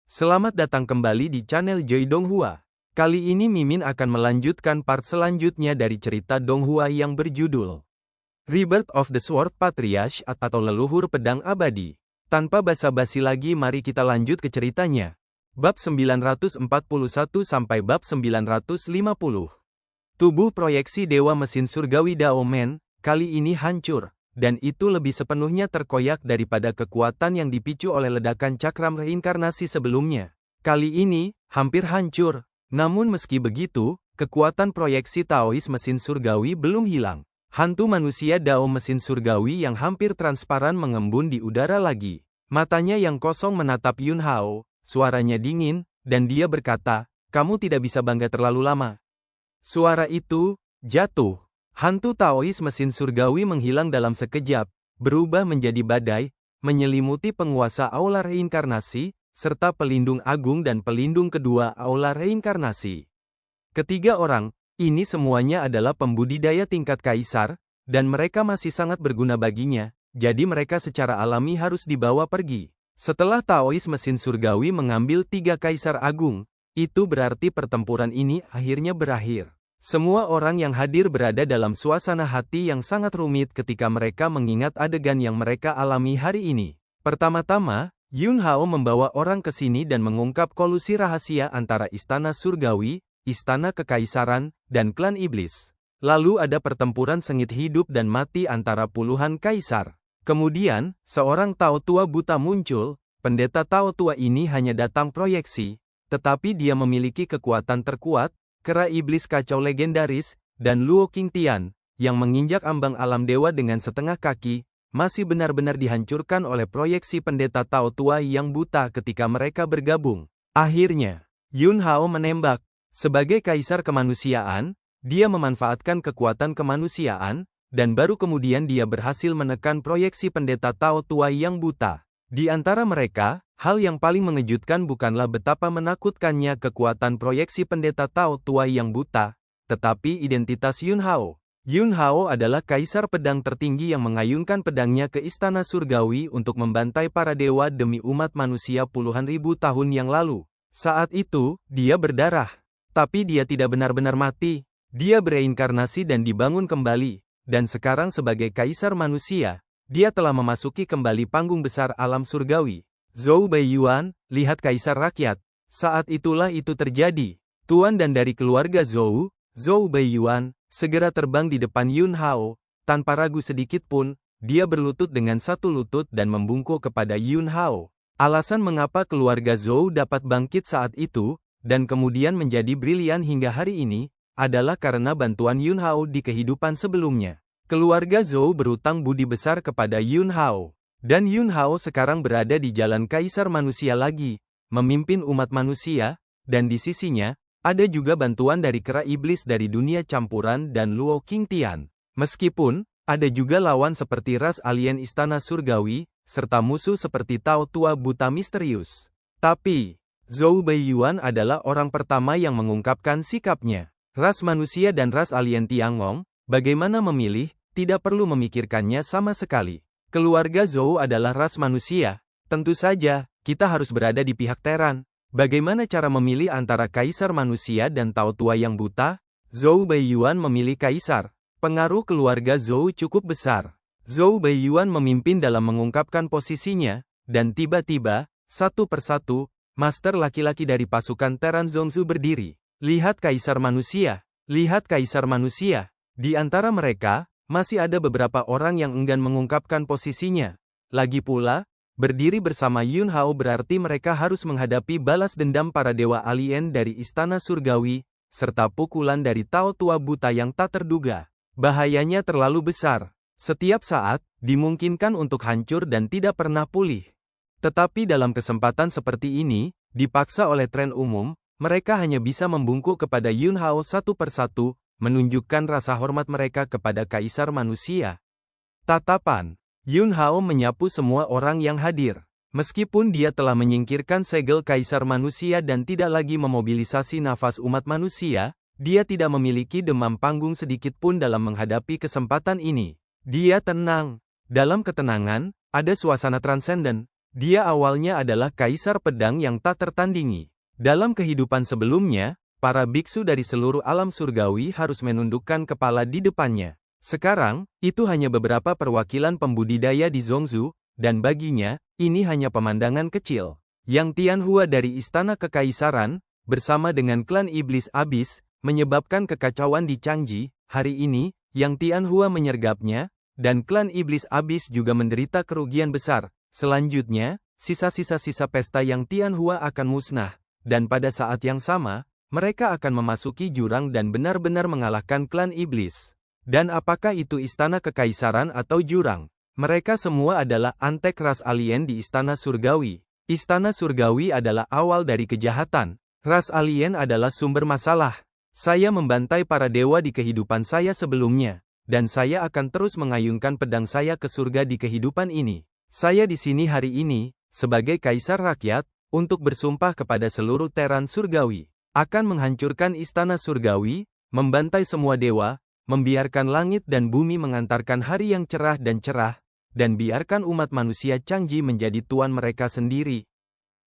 Selamat datang kembali di channel Joy Donghua. Kali ini Mimin akan melanjutkan part selanjutnya dari cerita Donghua yang berjudul Rebirth of the Sword Patriarch atau Leluhur Pedang Abadi. Tanpa basa-basi lagi, mari kita lanjut ke ceritanya. Bab 941 sampai bab 950. Tubuh proyeksi Dewa Mesin Surgawi Daomen kali ini hancur, dan itu lebih sepenuhnya terkoyak daripada kekuatan yang dipicu oleh ledakan cakram reinkarnasi sebelumnya. Kali ini, hampir hancur. Namun meski begitu, kekuatan proyeksi Taois Mesin Surgawi belum hilang. Hantu manusia Dao Mesin Surgawi yang hampir transparan mengembun di udara lagi. Matanya yang kosong menatap Yun Hao, suaranya dingin, dan dia berkata, "Kamu tidak bisa bangga terlalu lama." Suara itu jatuh. Hantu Taois Mesin Surgawi menghilang dalam sekejap, berubah menjadi badai, menyelimuti penguasa Aula Reinkarnasi, serta pelindung agung dan pelindung kedua Aula Reinkarnasi. Ketiga orang ini semuanya adalah pembudidaya tingkat kaisar, dan mereka masih sangat berguna baginya, jadi mereka secara alami harus dibawa pergi. Setelah Taois Mesin Surgawi mengambil 3 kaisar agung, itu berarti pertempuran ini akhirnya berakhir. Semua orang yang hadir berada dalam suasana hati yang sangat rumit ketika mereka mengingat adegan yang mereka alami hari ini. Pertama-tama, Yun Hao membawa orang ke sini dan mengungkap kolusi rahasia antara Istana Surgawi, Istana Kekaisaran, dan Klan Iblis. Lalu ada pertempuran sengit hidup dan mati antara puluhan kaisar. Kemudian, seorang Tao Tua buta muncul. Pendeta Tao Tua ini hanya datang proyeksi, tetapi dia memiliki kekuatan terkuat, kera iblis kacau legendaris, dan Luo Qingtian, yang menginjak ambang alam dewa dengan setengah kaki, masih benar-benar dihancurkan oleh proyeksi pendeta Tao Tua yang buta ketika mereka bergabung. Akhirnya, Yun Hao menembak. Sebagai kaisar kemanusiaan, dia memanfaatkan kekuatan kemanusiaan, dan baru kemudian dia berhasil menekan proyeksi pendeta Tao Tua yang buta. Di antara mereka, hal yang paling mengejutkan bukanlah betapa menakutkannya kekuatan proyeksi pendeta Tao Tua yang buta, tetapi identitas Yun Hao. Yun Hao adalah kaisar pedang tertinggi yang mengayunkan pedangnya ke istana surgawi untuk membantai para dewa demi umat manusia puluhan ribu tahun yang lalu. Saat itu, dia berdarah. Tapi dia tidak benar-benar mati. Dia bereinkarnasi dan dibangun kembali. Dan sekarang sebagai kaisar manusia, dia telah memasuki kembali panggung besar alam surgawi. Zhou Beiyuan, lihat kaisar rakyat. Saat itulah itu terjadi. Tuan dan dari keluarga Zhou Beiyuan, segera terbang di depan Yun Hao. Tanpa ragu sedikit pun, dia berlutut dengan satu lutut dan membungkuk kepada Yun Hao. Alasan mengapa keluarga Zhou dapat bangkit saat itu, dan kemudian menjadi brilian hingga hari ini, adalah karena bantuan Yun Hao di kehidupan sebelumnya. Keluarga Zhou berutang budi besar kepada Yun Hao. Dan Yun Hao sekarang berada di jalan kaisar manusia lagi, memimpin umat manusia, dan di sisinya, ada juga bantuan dari kera iblis dari dunia campuran dan Luo Qingtian. Meskipun, ada juga lawan seperti ras alien istana surgawi, serta musuh seperti Tao Tua buta misterius. Tapi, Zhou Beiyuan adalah orang pertama yang mengungkapkan sikapnya. Ras manusia dan ras alien Tiangong, bagaimana memilih, tidak perlu memikirkannya sama sekali. Keluarga Zhou adalah ras manusia. Tentu saja, kita harus berada di pihak Teran. Bagaimana cara memilih antara kaisar manusia dan Tao Tua yang buta? Zhou Beiyuan memilih kaisar. Pengaruh keluarga Zhou cukup besar. Zhou Beiyuan memimpin dalam mengungkapkan posisinya, dan tiba-tiba, satu persatu, master laki-laki dari pasukan Teran Zhongzu berdiri. Lihat kaisar manusia. Lihat kaisar manusia. Di antara mereka, masih ada beberapa orang yang enggan mengungkapkan posisinya. Lagi pula, berdiri bersama Yun Hao berarti mereka harus menghadapi balas dendam para dewa alien dari istana surgawi, serta pukulan dari Tao Tua buta yang tak terduga. Bahayanya terlalu besar. Setiap saat, dimungkinkan untuk hancur dan tidak pernah pulih. Tetapi dalam kesempatan seperti ini, dipaksa oleh tren umum, mereka hanya bisa membungkuk kepada Yun Hao satu persatu, menunjukkan rasa hormat mereka kepada kaisar manusia. Tatapan Yun Hao menyapu semua orang yang hadir. Meskipun dia telah menyingkirkan segel kaisar manusia dan tidak lagi memobilisasi nafas umat manusia, dia tidak memiliki demam panggung sedikit pun dalam menghadapi kesempatan ini. Dia tenang. Dalam ketenangan, ada suasana transenden. Dia awalnya adalah kaisar pedang yang tak tertandingi. Dalam kehidupan sebelumnya, para biksu dari seluruh alam surgawi harus menundukkan kepala di depannya. Sekarang, itu hanya beberapa perwakilan pembudidaya di Zhongzhou, dan baginya, ini hanya pemandangan kecil. Yang Tianhua dari Istana Kekaisaran, bersama dengan klan Iblis Abis, menyebabkan kekacauan di Changji. Hari ini, Yang Tianhua menyergapnya, dan klan Iblis Abis juga menderita kerugian besar. Selanjutnya, sisa-sisa pesta Yang Tianhua akan musnah, dan pada saat yang sama, mereka akan memasuki jurang dan benar-benar mengalahkan klan Iblis. Dan apakah itu Istana Kekaisaran atau jurang? Mereka semua adalah antek ras alien di Istana Surgawi. Istana Surgawi adalah awal dari kejahatan. Ras alien adalah sumber masalah. Saya membantai para dewa di kehidupan saya sebelumnya, dan saya akan terus mengayunkan pedang saya ke surga di kehidupan ini. Saya di sini hari ini, sebagai kaisar rakyat, untuk bersumpah kepada seluruh teran surgawi, akan menghancurkan Istana Surgawi, membantai semua dewa, membiarkan langit dan bumi mengantarkan hari yang cerah, dan biarkan umat manusia Changji menjadi tuan mereka sendiri.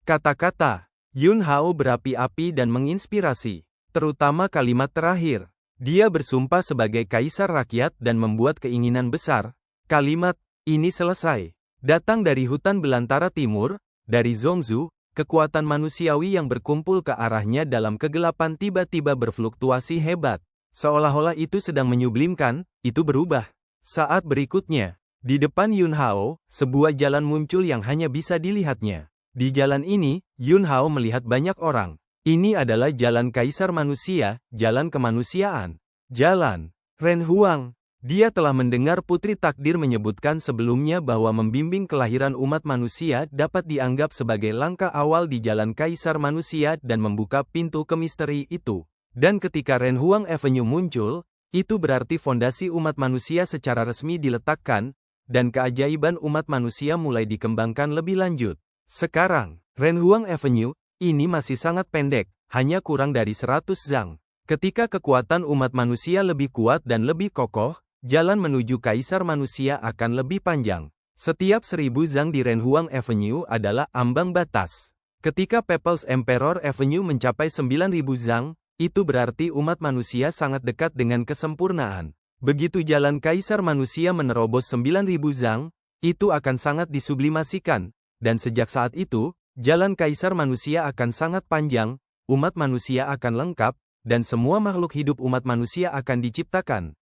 Kata-kata Yun Hao berapi-api dan menginspirasi, terutama kalimat terakhir. Dia bersumpah sebagai kaisar rakyat dan membuat keinginan besar. Kalimat ini selesai. Datang dari hutan belantara timur, dari Zhongzhou, kekuatan manusiawi yang berkumpul ke arahnya dalam kegelapan tiba-tiba berfluktuasi hebat. Seolah-olah itu sedang menyublimkan, itu berubah. Saat berikutnya, di depan Yun Hao, sebuah jalan muncul yang hanya bisa dilihatnya. Di jalan ini, Yun Hao melihat banyak orang. Ini adalah jalan kaisar manusia, jalan kemanusiaan. Jalan Ren Huang. Dia telah mendengar Putri Takdir menyebutkan sebelumnya bahwa membimbing kelahiran umat manusia dapat dianggap sebagai langkah awal di jalan kaisar manusia dan membuka pintu ke misteri itu. Dan ketika Ren Huang Avenue muncul, itu berarti fondasi umat manusia secara resmi diletakkan, dan keajaiban umat manusia mulai dikembangkan lebih lanjut. Sekarang, Ren Huang Avenue, ini masih sangat pendek, hanya kurang dari 100 zang. Ketika kekuatan umat manusia lebih kuat dan lebih kokoh, jalan menuju kaisar manusia akan lebih panjang. Setiap 1000 zang di Ren Huang Avenue adalah ambang batas. Ketika People's Emperor Avenue mencapai 9000 zang, itu berarti umat manusia sangat dekat dengan kesempurnaan. Begitu jalan kaisar manusia menerobos 9000 zang, itu akan sangat disublimasikan. Dan sejak saat itu, jalan kaisar manusia akan sangat panjang, umat manusia akan lengkap, dan semua makhluk hidup umat manusia akan diciptakan.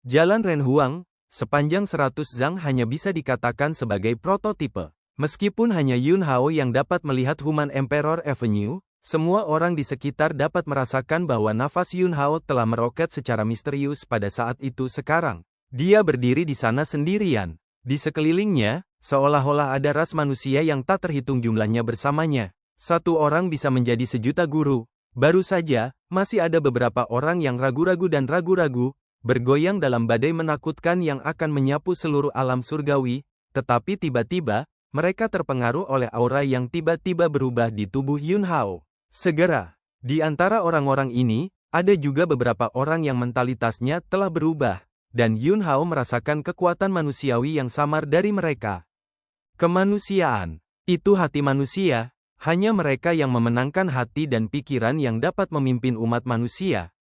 Jalan Ren Huang, sepanjang 100 zang hanya bisa dikatakan sebagai prototipe. Meskipun hanya Yun Hao yang dapat melihat Human Emperor Avenue, semua orang di sekitar dapat merasakan bahwa nafas Yun Hao telah meroket secara misterius pada saat itu. Sekarang, dia berdiri di sana sendirian. Di sekelilingnya, seolah-olah ada ras manusia yang tak terhitung jumlahnya bersamanya. Satu orang bisa menjadi sejuta guru. Baru saja, masih ada beberapa orang yang ragu-ragu dan ragu-ragu, bergoyang dalam badai menakutkan yang akan menyapu seluruh alam surgawi, tetapi tiba-tiba, mereka terpengaruh oleh aura yang tiba-tiba berubah di tubuh Yun Hao. Segera, di antara orang-orang ini, ada juga beberapa orang yang mentalitasnya telah berubah, dan Yun Hao merasakan kekuatan manusiawi yang samar dari mereka. Kemanusiaan, itu hati manusia, hanya mereka yang memenangkan hati dan pikiran yang dapat memimpin umat manusia.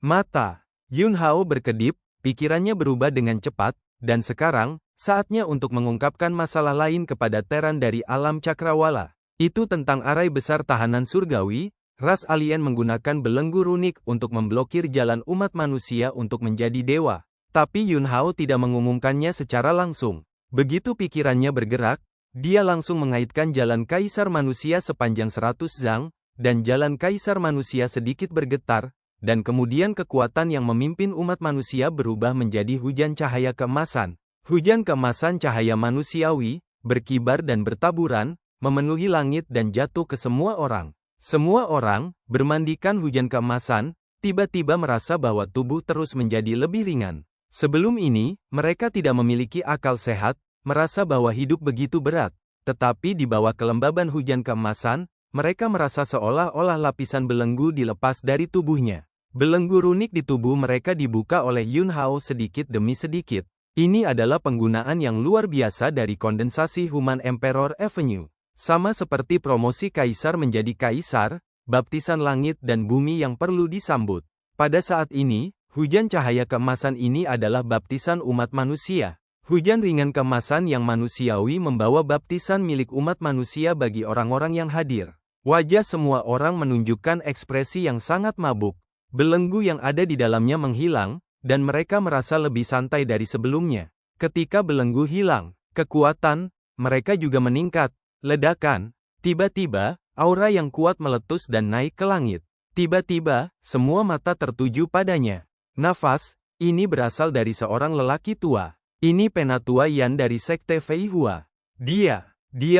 Mata Yun Hao berkedip, pikirannya berubah dengan cepat, dan sekarang, saatnya untuk mengungkapkan masalah lain kepada teran dari alam cakrawala. Itu tentang arai besar tahanan surgawi, ras alien menggunakan belenggu runik untuk memblokir jalan umat manusia untuk menjadi dewa. Tapi Yun Hao tidak mengumumkannya secara langsung. Begitu pikirannya bergerak, dia langsung mengaitkan jalan kaisar manusia sepanjang 100 zang, dan jalan kaisar manusia sedikit bergetar, dan kemudian kekuatan yang memimpin umat manusia berubah menjadi hujan cahaya keemasan. Hujan keemasan cahaya manusiawi, berkibar dan bertaburan, memenuhi langit dan jatuh ke semua orang. Semua orang, bermandikan hujan keemasan, tiba-tiba merasa bahwa tubuh terus menjadi lebih ringan. Sebelum ini, mereka tidak memiliki akal sehat, merasa bahwa hidup begitu berat. Tetapi di bawah kelembaban hujan keemasan, mereka merasa seolah-olah lapisan belenggu dilepas dari tubuhnya. Belenggu runik di tubuh mereka dibuka oleh Yun Hao sedikit demi sedikit. Ini adalah penggunaan yang luar biasa dari kondensasi Human Emperor Avenue. Sama seperti promosi kaisar menjadi kaisar, baptisan langit dan bumi yang perlu disambut. Pada saat ini, hujan cahaya keemasan ini adalah baptisan umat manusia. Hujan ringan keemasan yang manusiawi membawa baptisan milik umat manusia bagi orang-orang yang hadir. Wajah semua orang menunjukkan ekspresi yang sangat mabuk. Belenggu yang ada di dalamnya menghilang, dan mereka merasa lebih santai dari sebelumnya. Ketika belenggu hilang, kekuatan mereka juga meningkat. Ledakan. Tiba-tiba, aura yang kuat meletus dan naik ke langit. Tiba-tiba, semua mata tertuju padanya. Nafas ini berasal dari seorang lelaki tua. Ini Penatua Yan dari Sekte Fei Hua. Dia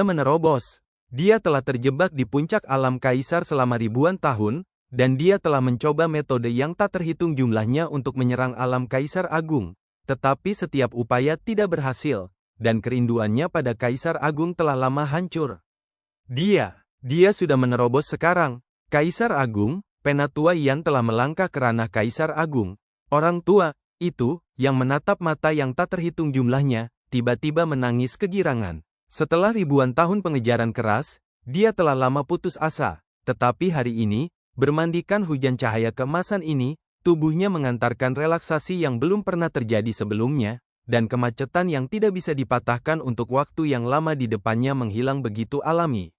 menerobos. Dia telah terjebak di puncak alam kaisar selama ribuan tahun, dan dia telah mencoba metode yang tak terhitung jumlahnya untuk menyerang alam kaisar agung. Tetapi setiap upaya tidak berhasil, dan kerinduannya pada kaisar agung telah lama hancur. Dia sudah menerobos sekarang. Kaisar agung, Penatua Yan telah melangkah ke ranah kaisar agung. Orang tua itu, yang menatap mata yang tak terhitung jumlahnya, tiba-tiba menangis kegirangan. Setelah ribuan tahun pengejaran keras, dia telah lama putus asa. Tetapi hari ini, bermandikan hujan cahaya keemasan ini, tubuhnya mengantarkan relaksasi yang belum pernah terjadi sebelumnya, dan kemacetan yang tidak bisa dipatahkan untuk waktu yang lama di depannya menghilang begitu alami.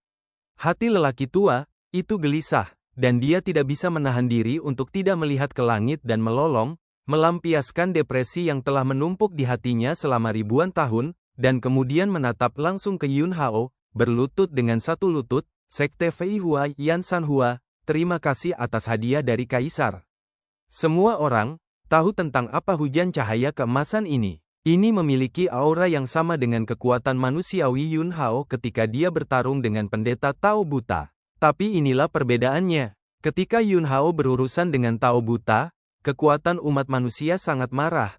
Hati lelaki tua itu gelisah, dan dia tidak bisa menahan diri untuk tidak melihat ke langit dan melolong, melampiaskan depresi yang telah menumpuk di hatinya selama ribuan tahun, dan kemudian menatap langsung ke Yun Hao, berlutut dengan satu lutut. Sekte Fei Hua Yan San Hua, terima kasih atas hadiah dari kaisar. Semua orang tahu tentang apa hujan cahaya keemasan ini. Ini memiliki aura yang sama dengan kekuatan manusiawi Yun Hao ketika dia bertarung dengan pendeta Tao Buta. Tapi inilah perbedaannya. Ketika Yun Hao berurusan dengan Tao Buta, kekuatan umat manusia sangat marah,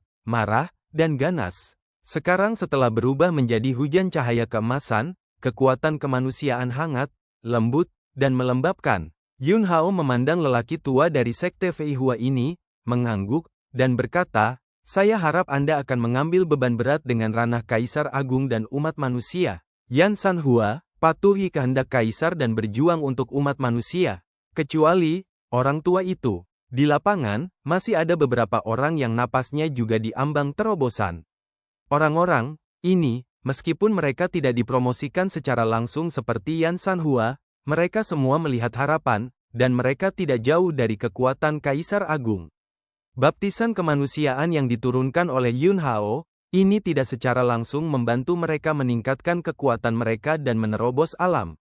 dan ganas. Sekarang setelah berubah menjadi hujan cahaya keemasan, kekuatan kemanusiaan hangat, lembut, dan melembabkan. Yun Hao memandang lelaki tua dari Sekte Fei Hua ini, mengangguk, dan berkata, saya harap Anda akan mengambil beban berat dengan ranah Kaisar Agung dan umat manusia. Yan San Hua, patuhi kehendak Kaisar dan berjuang untuk umat manusia. Kecuali, orang tua itu. Di lapangan, masih ada beberapa orang yang napasnya juga diambang terobosan. Orang-orang ini, meskipun mereka tidak dipromosikan secara langsung seperti Yan San Hua, mereka semua melihat harapan, dan mereka tidak jauh dari kekuatan Kaisar Agung. Baptisan kemanusiaan yang diturunkan oleh Yun Hao, ini tidak secara langsung membantu mereka meningkatkan kekuatan mereka dan menerobos alam.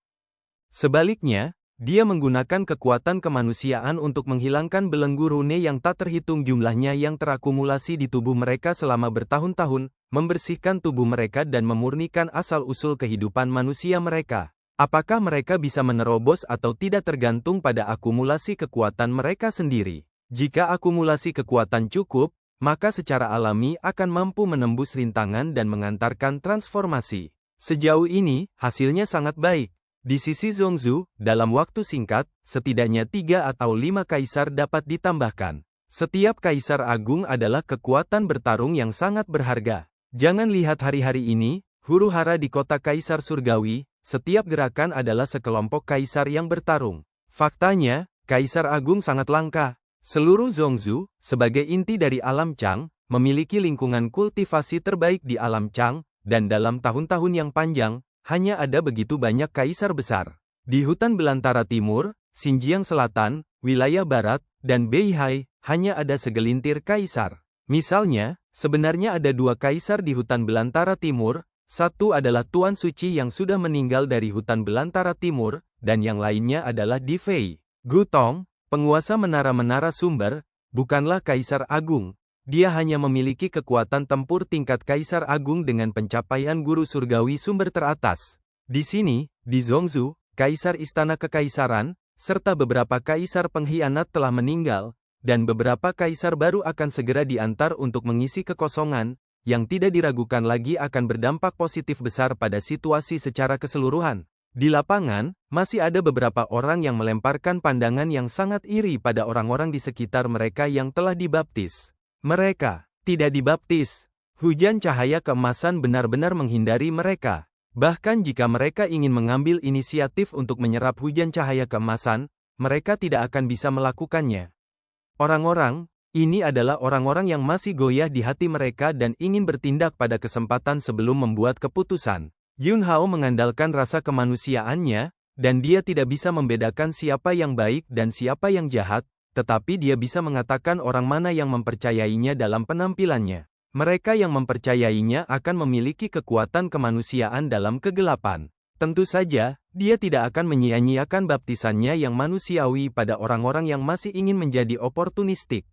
Sebaliknya, dia menggunakan kekuatan kemanusiaan untuk menghilangkan belenggu rune yang tak terhitung jumlahnya yang terakumulasi di tubuh mereka selama bertahun-tahun, membersihkan tubuh mereka dan memurnikan asal-usul kehidupan manusia mereka. Apakah mereka bisa menerobos atau tidak tergantung pada akumulasi kekuatan mereka sendiri. Jika akumulasi kekuatan cukup, maka secara alami akan mampu menembus rintangan dan mengantarkan transformasi. Sejauh ini, hasilnya sangat baik. Di sisi Zhongzhu, dalam waktu singkat, setidaknya 3 atau 5 kaisar dapat ditambahkan. Setiap kaisar agung adalah kekuatan bertarung yang sangat berharga. Jangan lihat hari-hari ini, huru-hara di kota kaisar surgawi, setiap gerakan adalah sekelompok kaisar yang bertarung. Faktanya, kaisar agung sangat langka. Seluruh Zhongzhu, sebagai inti dari alam Chang, memiliki lingkungan kultivasi terbaik di alam Chang, dan dalam tahun-tahun yang panjang, hanya ada begitu banyak kaisar besar. Di hutan belantara timur, Xinjiang Selatan, wilayah barat, dan Beihai, hanya ada segelintir kaisar. Misalnya, sebenarnya ada 2 kaisar di hutan belantara timur, satu adalah Tuan Suci yang sudah meninggal dari hutan belantara timur, dan yang lainnya adalah Di Fei. Gutong, penguasa menara-menara sumber, bukanlah kaisar agung. Dia hanya memiliki kekuatan tempur tingkat kaisar agung dengan pencapaian guru surgawi sumber teratas. Di sini, di Zhongzhu, kaisar istana kekaisaran, serta beberapa kaisar pengkhianat telah meninggal, dan beberapa kaisar baru akan segera diantar untuk mengisi kekosongan, yang tidak diragukan lagi akan berdampak positif besar pada situasi secara keseluruhan. Di lapangan, masih ada beberapa orang yang melemparkan pandangan yang sangat iri pada orang-orang di sekitar mereka yang telah dibaptis. Mereka tidak dibaptis. Hujan cahaya keemasan benar-benar menghindari mereka. Bahkan jika mereka ingin mengambil inisiatif untuk menyerap hujan cahaya keemasan, mereka tidak akan bisa melakukannya. Orang-orang ini adalah orang-orang yang masih goyah di hati mereka dan ingin bertindak pada kesempatan sebelum membuat keputusan. Yun Hao mengandalkan rasa kemanusiaannya, dan dia tidak bisa membedakan siapa yang baik dan siapa yang jahat, tetapi dia bisa mengatakan orang mana yang mempercayainya dalam penampilannya. Mereka yang mempercayainya akan memiliki kekuatan kemanusiaan dalam kegelapan. Tentu saja, dia tidak akan menyia-nyiakan baptisannya yang manusiawi pada orang-orang yang masih ingin menjadi oportunistik.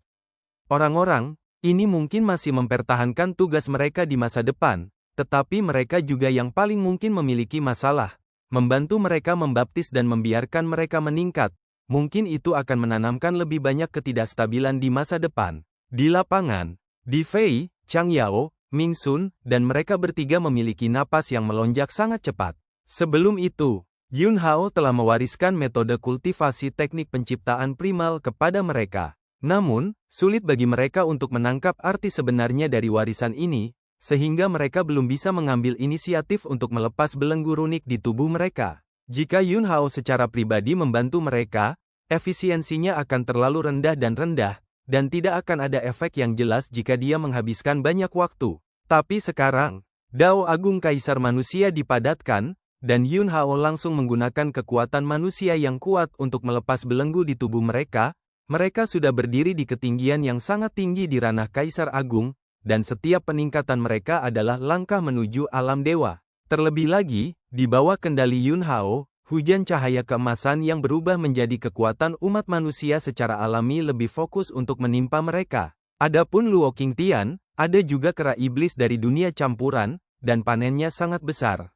Orang-orang ini mungkin masih mempertahankan tugas mereka di masa depan, tetapi mereka juga yang paling mungkin memiliki masalah. Membantu mereka membaptis dan membiarkan mereka meningkat, mungkin itu akan menanamkan lebih banyak ketidakstabilan di masa depan. Di lapangan, Di Fei, Chang Yao, Ming Sun, dan mereka bertiga memiliki napas yang melonjak sangat cepat. Sebelum itu, Yun Hao telah mewariskan metode kultivasi teknik penciptaan primal kepada mereka. Namun, sulit bagi mereka untuk menangkap arti sebenarnya dari warisan ini, sehingga mereka belum bisa mengambil inisiatif untuk melepas belenggu runik di tubuh mereka. Jika Yun Hao secara pribadi membantu mereka, efisiensinya akan terlalu rendah, dan tidak akan ada efek yang jelas jika dia menghabiskan banyak waktu. Tapi sekarang, Dao Agung Kaisar Manusia dipadatkan, dan Yun Hao langsung menggunakan kekuatan manusia yang kuat untuk melepas belenggu di tubuh mereka. Mereka sudah berdiri di ketinggian yang sangat tinggi di ranah Kaisar Agung, dan setiap peningkatan mereka adalah langkah menuju alam dewa. Terlebih lagi, di bawah kendali Yun Hao, hujan cahaya keemasan yang berubah menjadi kekuatan umat manusia secara alami lebih fokus untuk menimpa mereka. Adapun Luo Qingtian, ada juga kera iblis dari dunia campuran, dan panennya sangat besar.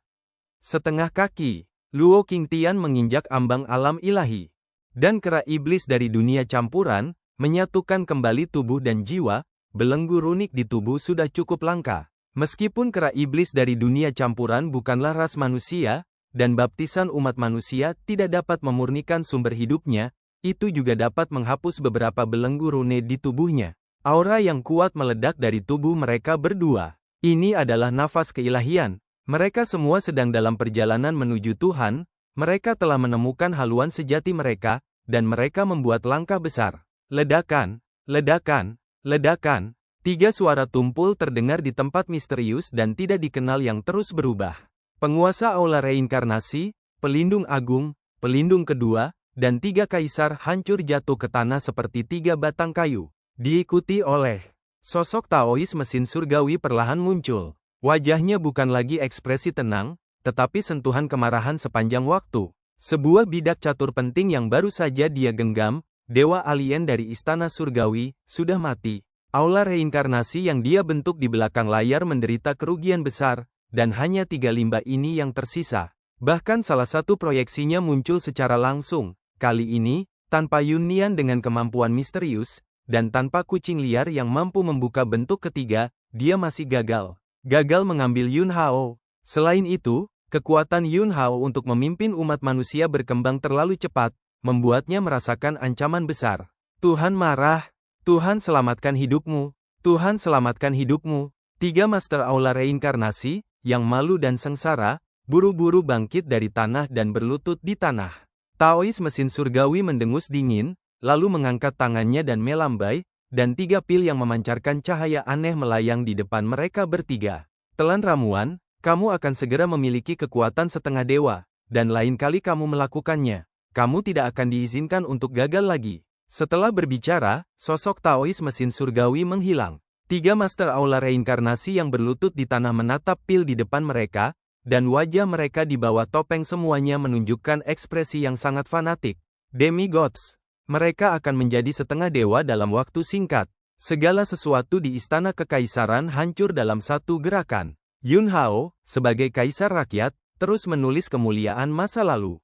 Setengah kaki, Luo Qingtian menginjak ambang alam ilahi. Dan kera iblis dari dunia campuran, menyatukan kembali tubuh dan jiwa, belenggu runik di tubuh sudah cukup langka. Meskipun kera iblis dari dunia campuran bukanlah ras manusia, dan baptisan umat manusia tidak dapat memurnikan sumber hidupnya, itu juga dapat menghapus beberapa belenggu rune di tubuhnya. Aura yang kuat meledak dari tubuh mereka berdua. Ini adalah nafas keilahian. Mereka semua sedang dalam perjalanan menuju Tuhan. Mereka telah menemukan haluan sejati mereka, dan mereka membuat langkah besar. Ledakan, ledakan, ledakan. 3 suara tumpul terdengar di tempat misterius dan tidak dikenal yang terus berubah. Penguasa Aula Reinkarnasi, Pelindung Agung, Pelindung Kedua, dan 3 kaisar hancur jatuh ke tanah seperti 3 batang kayu. Diikuti oleh sosok Taois mesin surgawi perlahan muncul. Wajahnya bukan lagi ekspresi tenang, tetapi sentuhan kemarahan sepanjang waktu. Sebuah bidak catur penting yang baru saja dia genggam, dewa alien dari istana surgawi, sudah mati. Aula reinkarnasi yang dia bentuk di belakang layar menderita kerugian besar, dan hanya 3 limbah ini yang tersisa. Bahkan salah satu proyeksinya muncul secara langsung, kali ini, tanpa Yunnian dengan kemampuan misterius, dan tanpa kucing liar yang mampu membuka bentuk ketiga, dia masih gagal. Gagal mengambil Yun Hao. Selain itu, kekuatan Yun Hao untuk memimpin umat manusia berkembang terlalu cepat, membuatnya merasakan ancaman besar. Tuhan marah. Tuhan selamatkan hidupmu. Tuhan selamatkan hidupmu. 3 Master Aula Reinkarnasi, yang malu dan sengsara, buru-buru bangkit dari tanah dan berlutut di tanah. Taois mesin surgawi mendengus dingin, lalu mengangkat tangannya dan melambai, dan 3 pil yang memancarkan cahaya aneh melayang di depan mereka bertiga. Telan ramuan, kamu akan segera memiliki kekuatan setengah dewa, dan lain kali kamu melakukannya, kamu tidak akan diizinkan untuk gagal lagi. Setelah berbicara, sosok Taois mesin surgawi menghilang. 3 Master Aula Reinkarnasi yang berlutut di tanah menatap pil di depan mereka, dan wajah mereka di bawah topeng semuanya menunjukkan ekspresi yang sangat fanatik. Demigods. Mereka akan menjadi setengah dewa dalam waktu singkat. Segala sesuatu di istana kekaisaran hancur dalam satu gerakan. Yun Hao, sebagai kaisar rakyat, terus menulis kemuliaan masa lalu.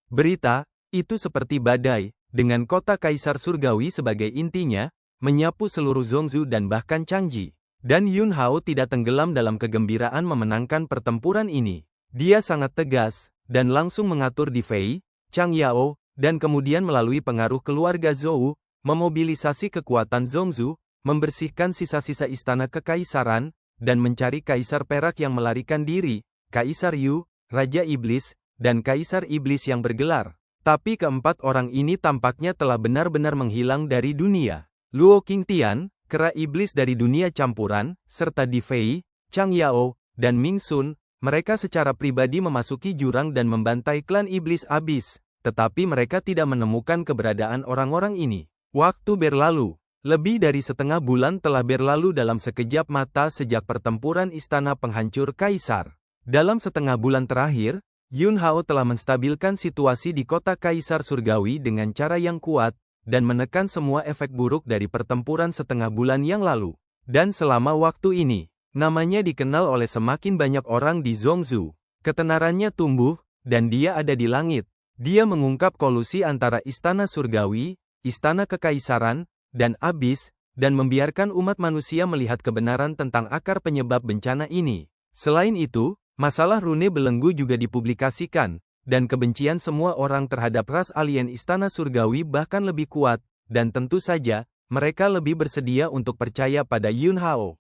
Berita, itu seperti badai, dengan kota kaisar surgawi sebagai intinya, menyapu seluruh Zhongzhou dan bahkan Changji. Dan Yun Hao tidak tenggelam dalam kegembiraan memenangkan pertempuran ini. Dia sangat tegas, dan langsung mengatur Di Fei, Chang Yao, dan kemudian melalui pengaruh keluarga Zhou, memobilisasi kekuatan Zhongzhou, membersihkan sisa-sisa istana kekaisaran, dan mencari kaisar perak yang melarikan diri, Kaisar Yu, Raja Iblis, dan Kaisar Iblis yang bergelar. Tapi keempat orang ini tampaknya telah benar-benar menghilang dari dunia. Luo Qingtian, kera iblis dari dunia campuran, serta Di Fei, Chang Yao, dan Ming Sun, mereka secara pribadi memasuki jurang dan membantai klan iblis abis, tetapi mereka tidak menemukan keberadaan orang-orang ini. Waktu berlalu. Lebih dari setengah bulan telah berlalu dalam sekejap mata sejak pertempuran Istana Penghancur Kaisar. Dalam setengah bulan terakhir, Yun Hao telah menstabilkan situasi di kota Kaisar Surgawi dengan cara yang kuat, dan menekan semua efek buruk dari pertempuran setengah bulan yang lalu. Dan selama waktu ini, namanya dikenal oleh semakin banyak orang di Zhongzhou. Ketenarannya tumbuh, dan dia ada di langit. Dia mengungkap kolusi antara Istana Surgawi, Istana Kekaisaran, dan Abis, dan membiarkan umat manusia melihat kebenaran tentang akar penyebab bencana ini. Selain itu, masalah rune belenggu juga dipublikasikan, dan kebencian semua orang terhadap ras alien Istana Surgawi bahkan lebih kuat, dan tentu saja, mereka lebih bersedia untuk percaya pada Yun Hao.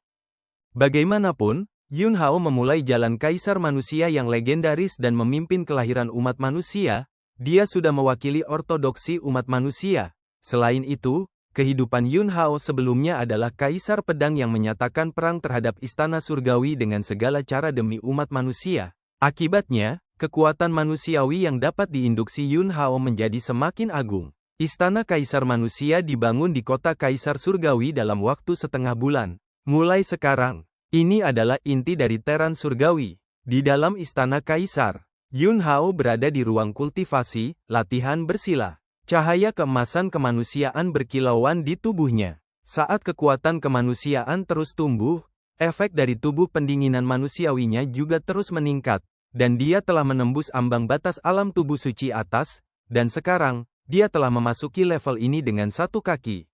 Bagaimanapun, Yun Hao memulai jalan kaisar manusia yang legendaris dan memimpin kelahiran umat manusia. Dia sudah mewakili ortodoksi umat manusia. Selain itu, kehidupan Yun Hao sebelumnya adalah kaisar pedang yang menyatakan perang terhadap Istana Surgawi dengan segala cara demi umat manusia. Akibatnya, kekuatan manusiawi yang dapat diinduksi Yun Hao menjadi semakin agung. Istana Kaisar Manusia dibangun di kota Kaisar Surgawi dalam waktu setengah bulan. Mulai sekarang, ini adalah inti dari Teran Surgawi. Di dalam Istana Kaisar, Yun Hao berada di ruang kultivasi, latihan bersila. Cahaya keemasan kemanusiaan berkilauan di tubuhnya. Saat kekuatan kemanusiaan terus tumbuh, efek dari tubuh pendinginan manusiawinya juga terus meningkat, dan dia telah menembus ambang batas alam tubuh suci atas, dan sekarang, dia telah memasuki level ini dengan satu kaki.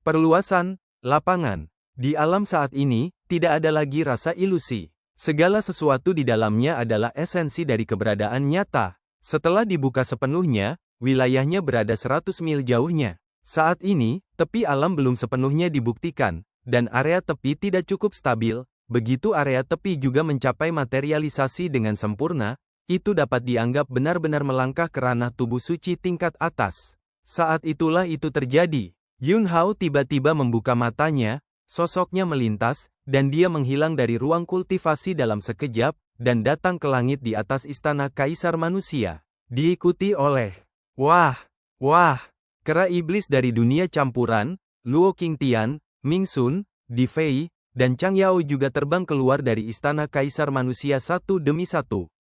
Perluasan, lapangan. Di alam saat ini, tidak ada lagi rasa ilusi. Segala sesuatu di dalamnya adalah esensi dari keberadaan nyata. Setelah dibuka sepenuhnya, wilayahnya berada 100 mil jauhnya. Saat ini, tepi alam belum sepenuhnya dibuktikan, dan area tepi tidak cukup stabil. Begitu area tepi juga mencapai materialisasi dengan sempurna, itu dapat dianggap benar-benar melangkah ke ranah tubuh suci tingkat atas. Saat itulah itu terjadi. Yun Hao tiba-tiba membuka matanya, sosoknya melintas, dan dia menghilang dari ruang kultivasi dalam sekejap, dan datang ke langit di atas Istana Kaisar Manusia. Diikuti oleh Wah! Kera iblis dari dunia campuran, Luo Qingtian, Ming Sun, Di Fei, dan Chang Yao juga terbang keluar dari Istana Kaisar Manusia satu demi satu.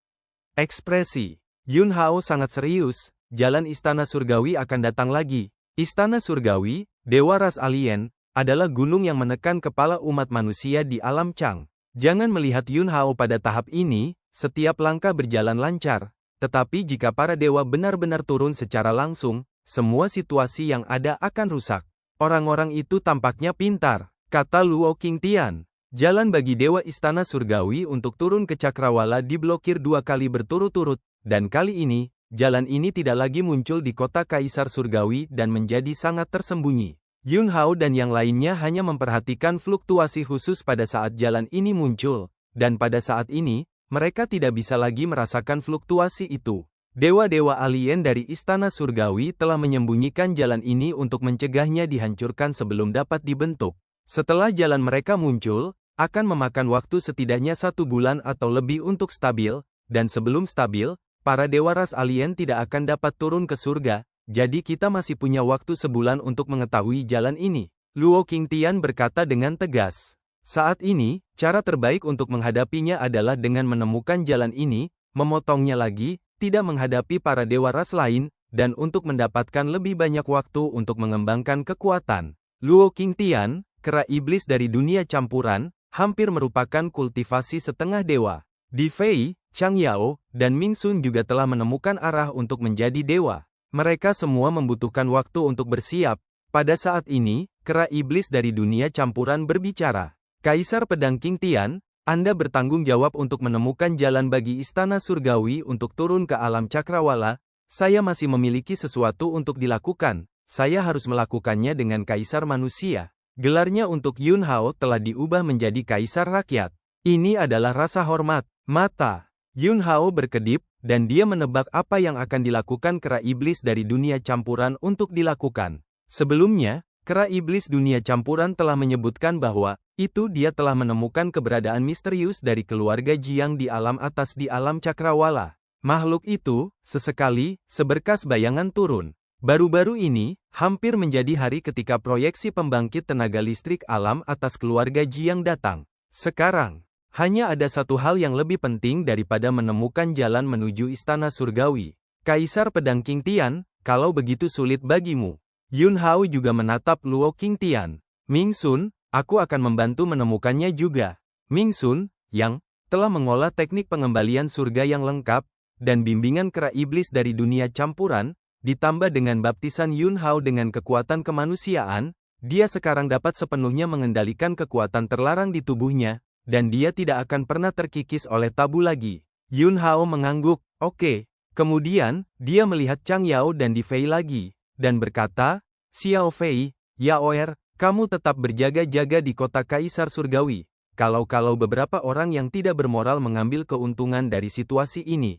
Ekspresi Yun Hao sangat serius, jalan Istana Surgawi akan datang lagi. Istana Surgawi, Dewa Ras Alien, adalah gunung yang menekan kepala umat manusia di alam Chang. Jangan melihat Yun Hao pada tahap ini, setiap langkah berjalan lancar. Tetapi jika para dewa benar-benar turun secara langsung, semua situasi yang ada akan rusak. Orang-orang itu tampaknya pintar, kata Luo Qingtian. Jalan bagi Dewa Istana Surgawi untuk turun ke Cakrawala diblokir 2 kali berturut-turut, dan kali ini, jalan ini tidak lagi muncul di kota Kaisar Surgawi dan menjadi sangat tersembunyi. Yun Hao dan yang lainnya hanya memperhatikan fluktuasi khusus pada saat jalan ini muncul, dan pada saat ini, mereka tidak bisa lagi merasakan fluktuasi itu. Dewa-dewa alien dari Istana Surgawi telah menyembunyikan jalan ini untuk mencegahnya dihancurkan sebelum dapat dibentuk. Setelah jalan mereka muncul, akan memakan waktu setidaknya 1 bulan atau lebih untuk stabil, dan sebelum stabil, para dewa ras alien tidak akan dapat turun ke surga, jadi kita masih punya waktu sebulan untuk mengetahui jalan ini. Luo Qingtian berkata dengan tegas. Saat ini, cara terbaik untuk menghadapinya adalah dengan menemukan jalan ini, memotongnya lagi, tidak menghadapi para dewa ras lain, dan untuk mendapatkan lebih banyak waktu untuk mengembangkan kekuatan. Luo Qingtian, kera iblis dari dunia campuran, hampir merupakan kultivasi setengah dewa. Di Fei, Chang Yao, dan Ming Sun juga telah menemukan arah untuk menjadi dewa. Mereka semua membutuhkan waktu untuk bersiap. Pada saat ini, kera iblis dari dunia campuran berbicara. Kaisar Pedang Qingtian, Anda bertanggung jawab untuk menemukan jalan bagi Istana Surgawi untuk turun ke alam Cakrawala. Saya masih memiliki sesuatu untuk dilakukan. Saya harus melakukannya dengan Kaisar Manusia. Gelarnya untuk Yun Hao telah diubah menjadi Kaisar Rakyat. Ini adalah rasa hormat. Mata Yun Hao berkedip, dan dia menebak apa yang akan dilakukan kera iblis dari dunia campuran untuk dilakukan. Sebelumnya, kera iblis dunia campuran telah menyebutkan bahwa, itu dia telah menemukan keberadaan misterius dari keluarga Jiang di alam atas di alam cakrawala. Makhluk itu, sesekali, seberkas bayangan turun. Baru-baru ini, hampir menjadi hari ketika proyeksi pembangkit tenaga listrik alam atas keluarga Jiang datang. Sekarang, hanya ada satu hal yang lebih penting daripada menemukan jalan menuju istana surgawi. Kaisar Pedang King Tian, kalau begitu sulit bagimu. Yun Hao juga menatap Luo King Tian. Ming Sun, aku akan membantu menemukannya juga. Ming Sun, yang telah mengolah teknik pengembalian surga yang lengkap, dan bimbingan kera iblis dari dunia campuran, ditambah dengan baptisan Yun Hao dengan kekuatan kemanusiaan, dia sekarang dapat sepenuhnya mengendalikan kekuatan terlarang di tubuhnya, dan dia tidak akan pernah terkikis oleh tabu lagi. Yun Hao mengangguk, oke. Kemudian, dia melihat Chang Yao dan Di Fei lagi, dan berkata, Xiao Fei, Yaoer, kamu tetap berjaga-jaga di kota Kaisar Surgawi, kalau-kalau beberapa orang yang tidak bermoral mengambil keuntungan dari situasi ini.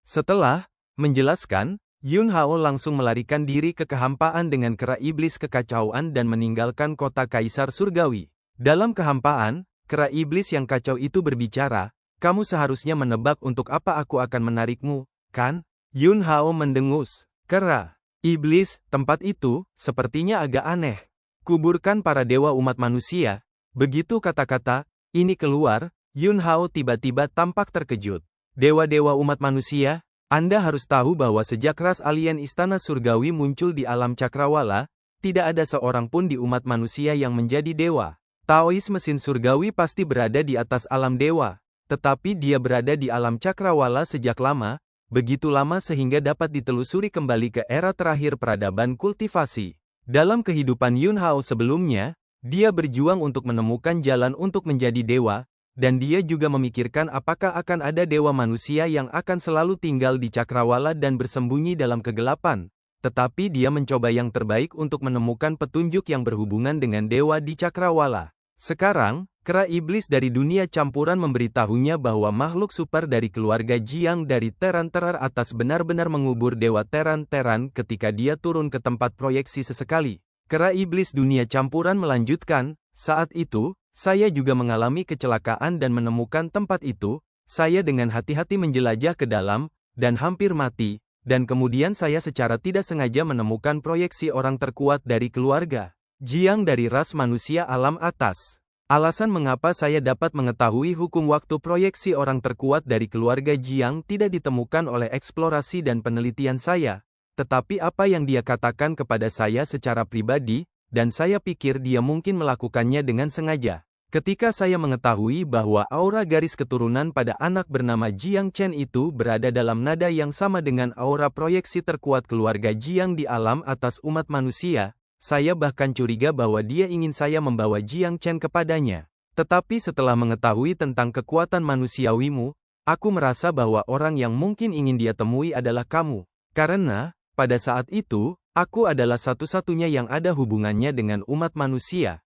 Setelah menjelaskan, Yun Hao langsung melarikan diri ke kehampaan dengan kera iblis kekacauan dan meninggalkan kota Kaisar Surgawi. Dalam kehampaan, kera iblis yang kacau itu berbicara, kamu seharusnya menebak untuk apa aku akan menarikmu, kan? Yun Hao mendengus. Kera iblis, tempat itu, sepertinya agak aneh. Kuburkan para dewa umat manusia. Begitu kata-kata ini keluar, Yun Hao tiba-tiba tampak terkejut. Dewa-dewa umat manusia, Anda harus tahu bahwa sejak ras alien istana surgawi muncul di alam cakrawala, tidak ada seorang pun di umat manusia yang menjadi dewa. Taois mesin surgawi pasti berada di atas alam dewa, tetapi dia berada di alam cakrawala sejak lama, begitu lama sehingga dapat ditelusuri kembali ke era terakhir peradaban kultivasi. Dalam kehidupan Yun Hao sebelumnya, dia berjuang untuk menemukan jalan untuk menjadi dewa, dan dia juga memikirkan apakah akan ada dewa manusia yang akan selalu tinggal di cakrawala dan bersembunyi dalam kegelapan. Tetapi dia mencoba yang terbaik untuk menemukan petunjuk yang berhubungan dengan dewa di cakrawala. Sekarang, kera iblis dari dunia campuran memberitahunya bahwa makhluk super dari keluarga Jiang dari Teran-Terar atas benar-benar mengubur dewa Teran-Teran ketika dia turun ke tempat proyeksi sesekali. Kera iblis dunia campuran melanjutkan, saat itu, saya juga mengalami kecelakaan dan menemukan tempat itu, saya dengan hati-hati menjelajah ke dalam, dan hampir mati, dan kemudian saya secara tidak sengaja menemukan proyeksi orang terkuat dari keluarga Jiang dari ras manusia alam atas. Alasan mengapa saya dapat mengetahui hukum waktu proyeksi orang terkuat dari keluarga Jiang tidak ditemukan oleh eksplorasi dan penelitian saya, tetapi apa yang dia katakan kepada saya secara pribadi, dan saya pikir dia mungkin melakukannya dengan sengaja. Ketika saya mengetahui bahwa aura garis keturunan pada anak bernama Jiang Chen itu berada dalam nada yang sama dengan aura proyeksi terkuat keluarga Jiang di alam atas umat manusia, saya bahkan curiga bahwa dia ingin saya membawa Jiang Chen kepadanya. Tetapi setelah mengetahui tentang kekuatan manusiawimu, aku merasa bahwa orang yang mungkin ingin dia temui adalah kamu. Karena, pada saat itu, aku adalah satu-satunya yang ada hubungannya dengan umat manusia.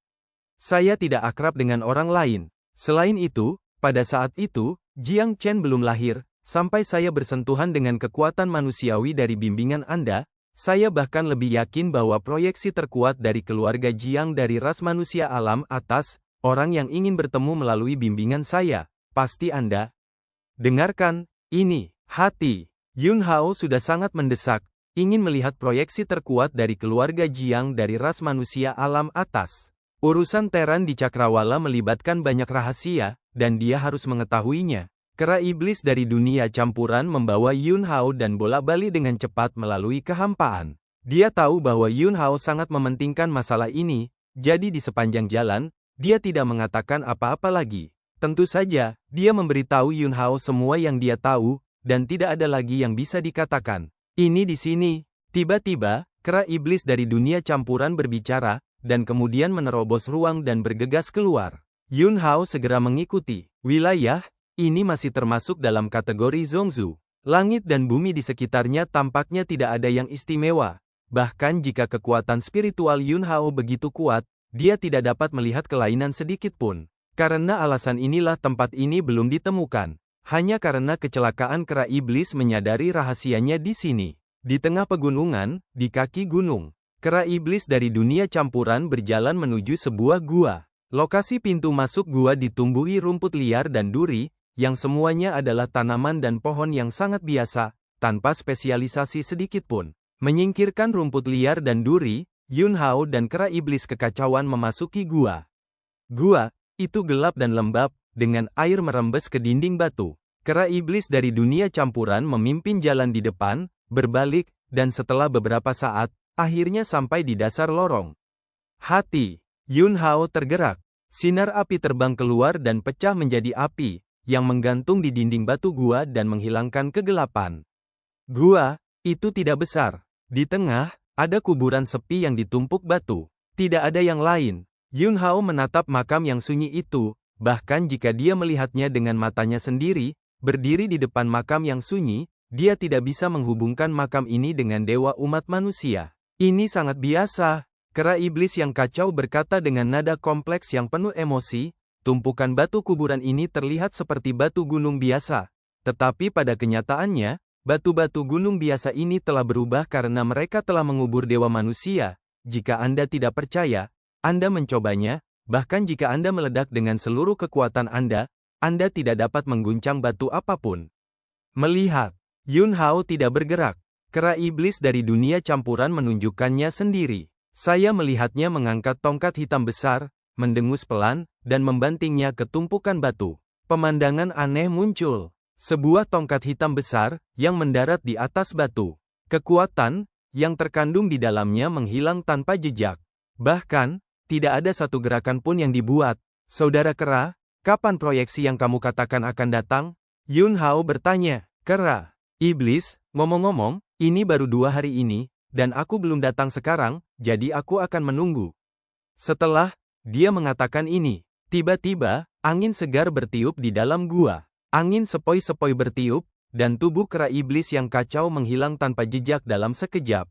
Saya tidak akrab dengan orang lain. Selain itu, pada saat itu, Jiang Chen belum lahir, sampai saya bersentuhan dengan kekuatan manusiawi dari bimbingan Anda, saya bahkan lebih yakin bahwa proyeksi terkuat dari keluarga Jiang dari ras manusia alam atas, orang yang ingin bertemu melalui bimbingan saya, pasti Anda. Dengarkan, ini, hati. Yun Hao sudah sangat mendesak, ingin melihat proyeksi terkuat dari keluarga Jiang dari ras manusia alam atas. Urusan Teran di cakrawala melibatkan banyak rahasia, dan dia harus mengetahuinya. Kera iblis dari dunia campuran membawa Yun Hao dan bola-balik dengan cepat melalui kehampaan. Dia tahu bahwa Yun Hao sangat mementingkan masalah ini, jadi di sepanjang jalan, dia tidak mengatakan apa-apa lagi. Tentu saja, dia memberitahu Yun Hao semua yang dia tahu, dan tidak ada lagi yang bisa dikatakan. Ini di sini. Tiba-tiba, kera iblis dari dunia campuran berbicara, dan kemudian menerobos ruang dan bergegas keluar. Yun Hao segera mengikuti. Wilayah ini masih termasuk dalam kategori Zhongzhou. Langit dan bumi di sekitarnya tampaknya tidak ada yang istimewa. Bahkan jika kekuatan spiritual Yun Hao begitu kuat, dia tidak dapat melihat kelainan sedikit pun. Karena alasan inilah tempat ini belum ditemukan. Hanya karena kecelakaan kera iblis menyadari rahasianya di sini. Di tengah pegunungan, di kaki gunung, kera iblis dari dunia campuran berjalan menuju sebuah gua. Lokasi pintu masuk gua ditumbuhi rumput liar dan duri, yang semuanya adalah tanaman dan pohon yang sangat biasa, tanpa spesialisasi sedikitpun. Menyingkirkan rumput liar dan duri, Yun Hao dan kera iblis kekacauan memasuki gua. Gua itu gelap dan lembab, dengan air merembes ke dinding batu. Kera iblis dari dunia campuran memimpin jalan di depan, berbalik, dan setelah beberapa saat, akhirnya sampai di dasar lorong. Hati Yun Hao tergerak. Sinar api terbang keluar dan pecah menjadi api, yang menggantung di dinding batu gua dan menghilangkan kegelapan. Gua itu tidak besar. Di tengah, ada kuburan sepi yang ditumpuk batu. Tidak ada yang lain. Yun Hao menatap makam yang sunyi itu, bahkan jika dia melihatnya dengan matanya sendiri, berdiri di depan makam yang sunyi, dia tidak bisa menghubungkan makam ini dengan dewa umat manusia. Ini sangat biasa. Kera iblis yang kacau berkata dengan nada kompleks yang penuh emosi, tumpukan batu kuburan ini terlihat seperti batu gunung biasa. Tetapi pada kenyataannya, batu-batu gunung biasa ini telah berubah karena mereka telah mengubur dewa manusia. Jika Anda tidak percaya, Anda mencobanya, bahkan jika Anda meledak dengan seluruh kekuatan Anda tidak dapat mengguncang batu apapun. Melihat Yun Hao tidak bergerak, kera iblis dari dunia campuran menunjukkannya sendiri. Saya melihatnya mengangkat tongkat hitam besar, mendengus pelan, dan membantingnya ke tumpukan batu. Pemandangan aneh muncul. Sebuah tongkat hitam besar, yang mendarat di atas batu. Kekuatan, yang terkandung di dalamnya menghilang tanpa jejak. Bahkan, tidak ada satu gerakan pun yang dibuat. Saudara kera, kapan proyeksi yang kamu katakan akan datang? Yun Hao bertanya. Kera iblis, ngomong-ngomong, ini baru 2 hari ini, dan aku belum datang sekarang, jadi aku akan menunggu. Setelah dia mengatakan ini, tiba-tiba, angin segar bertiup di dalam gua. Angin sepoi-sepoi bertiup, dan tubuh kera iblis yang kacau menghilang tanpa jejak dalam sekejap.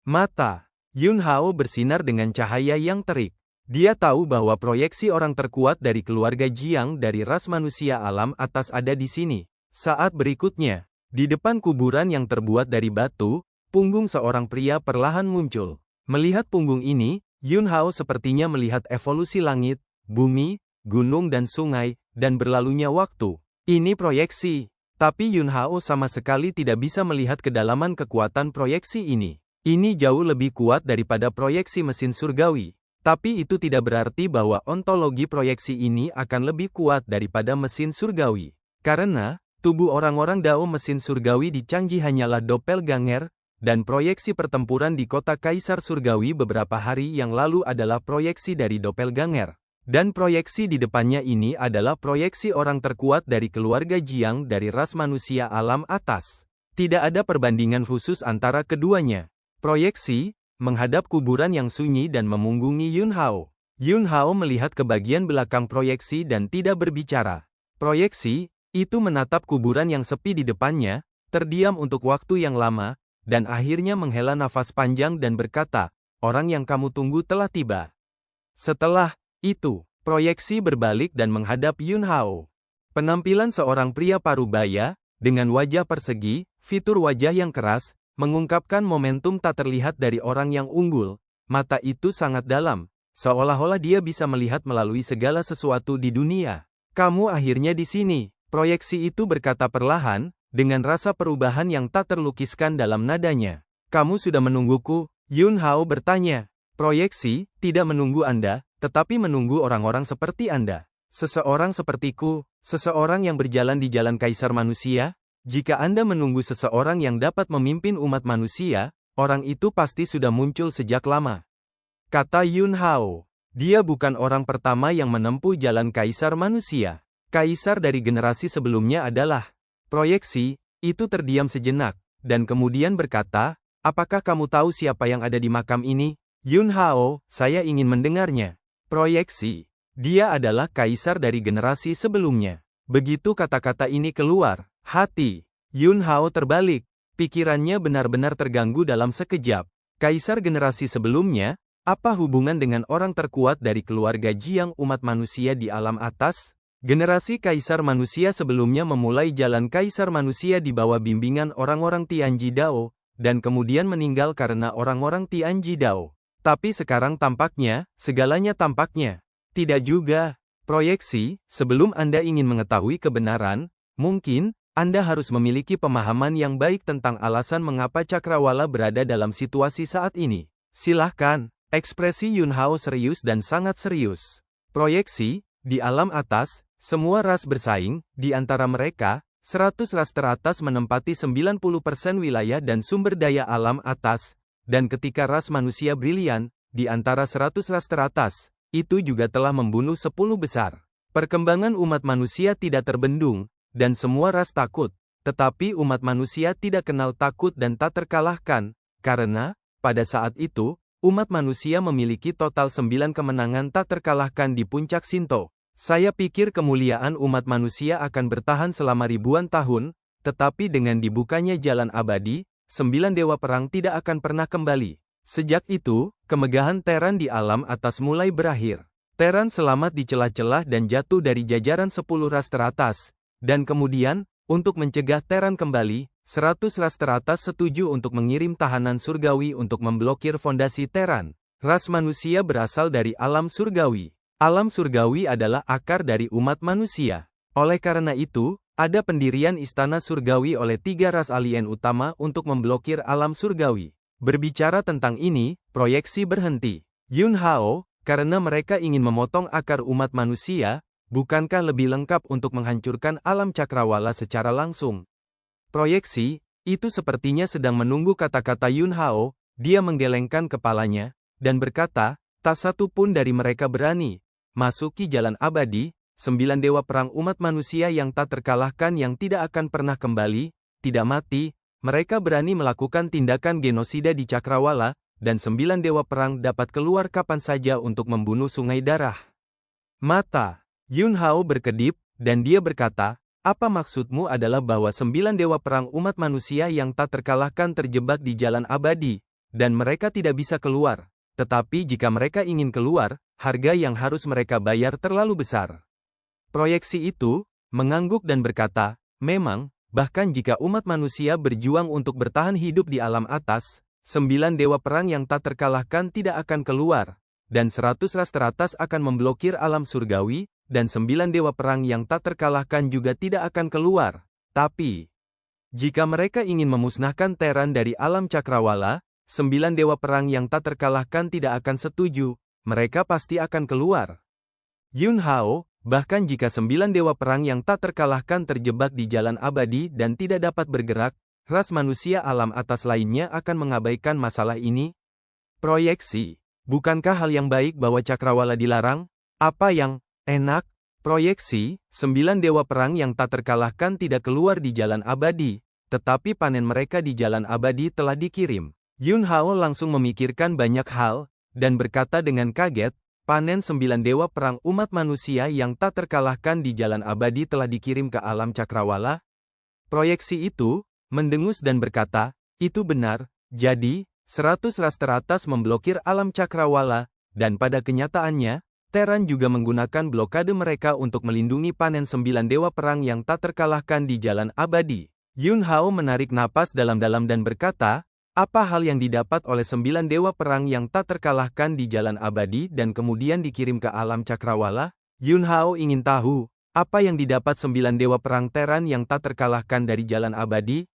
Mata Yun Hao bersinar dengan cahaya yang terik. Dia tahu bahwa proyeksi orang terkuat dari keluarga Jiang dari ras manusia alam atas ada di sini. Saat berikutnya, di depan kuburan yang terbuat dari batu, punggung seorang pria perlahan muncul. Melihat punggung ini, Yun Hao sepertinya melihat evolusi langit, bumi, gunung dan sungai, dan berlalunya waktu. Ini proyeksi. Tapi Yun Hao sama sekali tidak bisa melihat kedalaman kekuatan proyeksi ini. Ini jauh lebih kuat daripada proyeksi mesin surgawi. Tapi itu tidak berarti bahwa ontologi proyeksi ini akan lebih kuat daripada mesin surgawi. Karena, tubuh orang-orang Dao mesin surgawi di Changji hanyalah doppelganger, dan proyeksi pertempuran di kota Kaisar Surgawi beberapa hari yang lalu adalah proyeksi dari doppelganger. Dan proyeksi di depannya ini adalah proyeksi orang terkuat dari keluarga Jiang dari ras manusia alam atas. Tidak ada perbandingan khusus antara keduanya. Proyeksi menghadap kuburan yang sunyi dan memunggungi Yun Hao. Yun Hao melihat ke bagian belakang proyeksi dan tidak berbicara. Proyeksi itu menatap kuburan yang sepi di depannya, terdiam untuk waktu yang lama, dan akhirnya menghela nafas panjang dan berkata, "Orang yang kamu tunggu telah tiba." Setelah itu, proyeksi berbalik dan menghadap Yun Hao. Penampilan seorang pria parubaya, dengan wajah persegi, fitur wajah yang keras, mengungkapkan momentum tak terlihat dari orang yang unggul. Mata itu sangat dalam, seolah-olah dia bisa melihat melalui segala sesuatu di dunia. Kamu akhirnya di sini, proyeksi itu berkata perlahan, dengan rasa perubahan yang tak terlukiskan dalam nadanya. Kamu sudah menungguku? Yun Hao bertanya. Proyeksi tidak menunggu Anda, tetapi menunggu orang-orang seperti Anda. Seseorang sepertiku, seseorang yang berjalan di jalan Kaisar Manusia. Jika Anda menunggu seseorang yang dapat memimpin umat manusia, orang itu pasti sudah muncul sejak lama. Kata Yun Hao. Dia bukan orang pertama yang menempuh jalan Kaisar Manusia. Kaisar dari generasi sebelumnya adalah proyeksi. Itu terdiam sejenak, dan kemudian berkata, "Apakah kamu tahu siapa yang ada di makam ini?" Yun Hao, saya ingin mendengarnya. Proyeksi. Dia adalah kaisar dari generasi sebelumnya. Begitu kata-kata ini keluar, hati Yun Hao terbalik. Pikirannya benar-benar terganggu dalam sekejap. Kaisar generasi sebelumnya, apa hubungan dengan orang terkuat dari keluarga Jiang umat manusia di alam atas? Generasi kaisar manusia sebelumnya memulai jalan kaisar manusia di bawah bimbingan orang-orang Tianji Dao, dan kemudian meninggal karena orang-orang Tianji Dao. Tapi sekarang tampaknya, segalanya tampaknya. Tidak juga. Proyeksi, sebelum Anda ingin mengetahui kebenaran, mungkin, Anda harus memiliki pemahaman yang baik tentang alasan mengapa Cakrawala berada dalam situasi saat ini. Silahkan, ekspresi Yun Hao serius dan sangat serius. Proyeksi, di alam atas, semua ras bersaing, di antara mereka, 100 ras teratas menempati 90% wilayah dan sumber daya alam atas, dan ketika ras manusia brilian, di antara 100 ras teratas, itu juga telah membunuh 10 besar. Perkembangan umat manusia tidak terbendung, dan semua ras takut, tetapi umat manusia tidak kenal takut dan tak terkalahkan, karena, pada saat itu, umat manusia memiliki total 9 kemenangan tak terkalahkan di puncak Shinto. Saya pikir kemuliaan umat manusia akan bertahan selama ribuan tahun, tetapi dengan dibukanya jalan abadi, 9 dewa perang tidak akan pernah kembali. Sejak itu, kemegahan Terran di alam atas mulai berakhir. Terran selamat di celah-celah dan jatuh dari jajaran 10 ras teratas, dan kemudian, untuk mencegah Terran kembali, 100 ras teratas setuju untuk mengirim tahanan surgawi untuk memblokir fondasi Terran. Ras manusia berasal dari alam surgawi. Alam surgawi adalah akar dari umat manusia. Oleh karena itu, ada pendirian istana surgawi oleh 3 ras alien utama untuk memblokir alam surgawi. Berbicara tentang ini, proyeksi berhenti. Yun Hao, karena mereka ingin memotong akar umat manusia, bukankah lebih lengkap untuk menghancurkan alam Cakrawala secara langsung? Proyeksi, itu sepertinya sedang menunggu kata-kata Yun Hao, dia menggelengkan kepalanya, dan berkata, tak satu pun dari mereka berani masuki jalan abadi, 9 dewa perang umat manusia yang tak terkalahkan yang tidak akan pernah kembali, tidak mati, mereka berani melakukan tindakan genosida di Cakrawala, dan 9 dewa perang dapat keluar kapan saja untuk membunuh sungai darah. Mata Yun Hao berkedip, dan dia berkata, apa maksudmu adalah bahwa 9 dewa perang umat manusia yang tak terkalahkan terjebak di jalan abadi, dan mereka tidak bisa keluar. Tetapi jika mereka ingin keluar, harga yang harus mereka bayar terlalu besar. Proyeksi itu mengangguk dan berkata, memang, bahkan jika umat manusia berjuang untuk bertahan hidup di alam atas, 9 dewa perang yang tak terkalahkan tidak akan keluar, dan 100 ras teratas akan memblokir alam surgawi, dan 9 dewa perang yang tak terkalahkan juga tidak akan keluar. Tapi, jika mereka ingin memusnahkan Terran dari alam Cakrawala, 9 dewa perang yang tak terkalahkan tidak akan setuju, mereka pasti akan keluar. Yun Hao, bahkan jika 9 dewa perang yang tak terkalahkan terjebak di jalan abadi dan tidak dapat bergerak, ras manusia alam atas lainnya akan mengabaikan masalah ini. Proyeksi, bukankah hal yang baik bahwa Cakrawala dilarang? Apa yang enak? Proyeksi, 9 dewa perang yang tak terkalahkan tidak keluar di jalan abadi, tetapi panen mereka di jalan abadi telah dikirim. Yun Hao langsung memikirkan banyak hal, dan berkata dengan kaget, panen 9 dewa perang umat manusia yang tak terkalahkan di jalan abadi telah dikirim ke alam Cakrawala. Proyeksi itu mendengus dan berkata, itu benar, jadi, 100 ras teratas memblokir alam Cakrawala, dan pada kenyataannya, Terran juga menggunakan blokade mereka untuk melindungi panen 9 dewa perang yang tak terkalahkan di jalan abadi. Yun Hao menarik napas dalam-dalam dan berkata, apa hal yang didapat oleh 9 dewa perang yang tak terkalahkan di jalan abadi dan kemudian dikirim ke alam Cakrawala? Yun Hao ingin tahu, apa yang didapat 9 dewa perang Terran yang tak terkalahkan dari jalan abadi?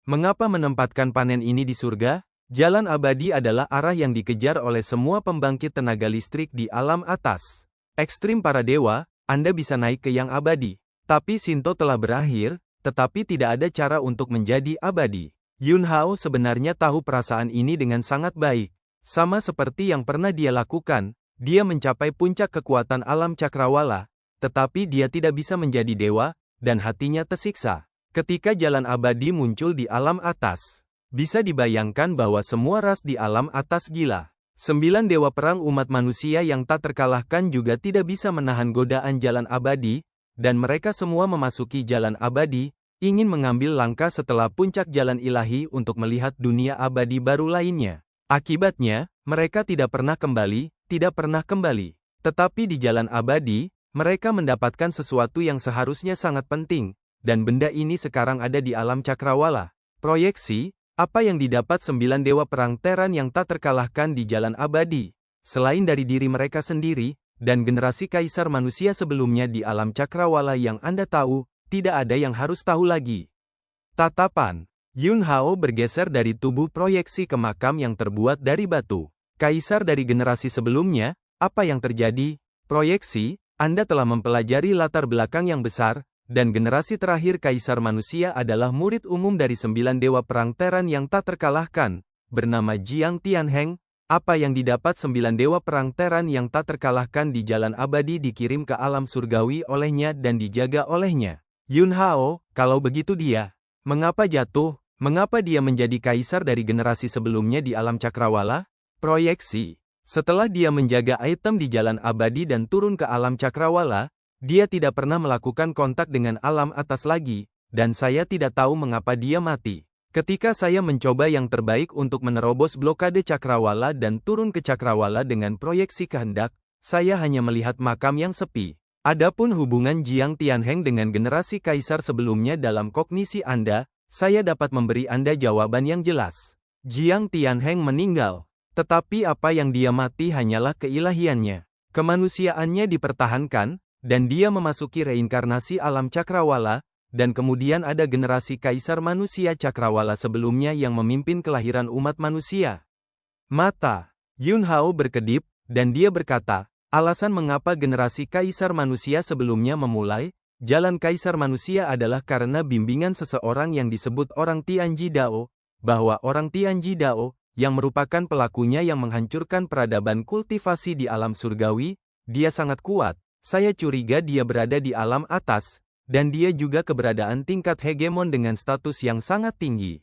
Mengapa menempatkan panen ini di surga? Jalan abadi adalah arah yang dikejar oleh semua pembangkit tenaga listrik di alam atas. Ekstrim para dewa, Anda bisa naik ke yang abadi. Tapi Shinto telah berakhir, tetapi tidak ada cara untuk menjadi abadi. Yun Hao sebenarnya tahu perasaan ini dengan sangat baik. Sama seperti yang pernah dia lakukan, dia mencapai puncak kekuatan alam Cakrawala, tetapi dia tidak bisa menjadi dewa, dan hatinya tersiksa. Ketika jalan abadi muncul di alam atas, bisa dibayangkan bahwa semua ras di alam atas gila. 9 dewa perang umat manusia yang tak terkalahkan juga tidak bisa menahan godaan jalan abadi, dan mereka semua memasuki jalan abadi, ingin mengambil langkah setelah puncak jalan ilahi untuk melihat dunia abadi baru lainnya. Akibatnya, mereka tidak pernah kembali, tidak pernah kembali. Tetapi di jalan abadi, Mereka mendapatkan sesuatu yang seharusnya sangat penting, dan benda ini sekarang ada di alam cakrawala. Proyeksi, apa yang didapat 9 dewa perang Terran yang tak terkalahkan di jalan abadi, selain dari diri mereka sendiri, dan generasi kaisar manusia sebelumnya di alam cakrawala yang Anda tahu, tidak ada yang harus tahu lagi. Tatapan Yun Hao bergeser dari tubuh proyeksi ke makam yang terbuat dari batu. Kaisar dari generasi sebelumnya, apa yang terjadi? Proyeksi, Anda telah mempelajari latar belakang yang besar, dan generasi terakhir kaisar manusia adalah murid umum dari 9 dewa perang Terran yang tak terkalahkan, bernama Jiang Tianheng. Apa yang didapat 9 dewa perang Terran yang tak terkalahkan di jalan abadi dikirim ke alam surgawi olehnya dan dijaga olehnya. Yun Hao, kalau begitu dia, mengapa jatuh? Mengapa dia menjadi kaisar dari generasi sebelumnya di alam cakrawala? Proyeksi. Setelah dia menjaga item di jalan abadi dan turun ke alam cakrawala, dia tidak pernah melakukan kontak dengan alam atas lagi, dan saya tidak tahu mengapa dia mati. Ketika saya mencoba yang terbaik untuk menerobos blokade cakrawala dan turun ke cakrawala dengan proyeksi kehendak, saya hanya melihat makam yang sepi. Adapun hubungan Jiang Tianheng dengan generasi kaisar sebelumnya dalam kognisi Anda, saya dapat memberi Anda jawaban yang jelas. Jiang Tianheng meninggal. Tetapi apa yang dia mati hanyalah keilahiannya. Kemanusiaannya dipertahankan, dan dia memasuki reinkarnasi alam cakrawala, dan kemudian ada generasi kaisar manusia cakrawala sebelumnya yang memimpin kelahiran umat manusia. Mata Yun Hao berkedip, dan dia berkata, alasan mengapa generasi kaisar manusia sebelumnya memulai jalan kaisar manusia adalah karena bimbingan seseorang yang disebut orang Tianji Dao, bahwa orang Tianji Dao, yang merupakan pelakunya yang menghancurkan peradaban kultivasi di alam surgawi, dia sangat kuat. Saya curiga dia berada di alam atas, dan dia juga keberadaan tingkat hegemon dengan status yang sangat tinggi.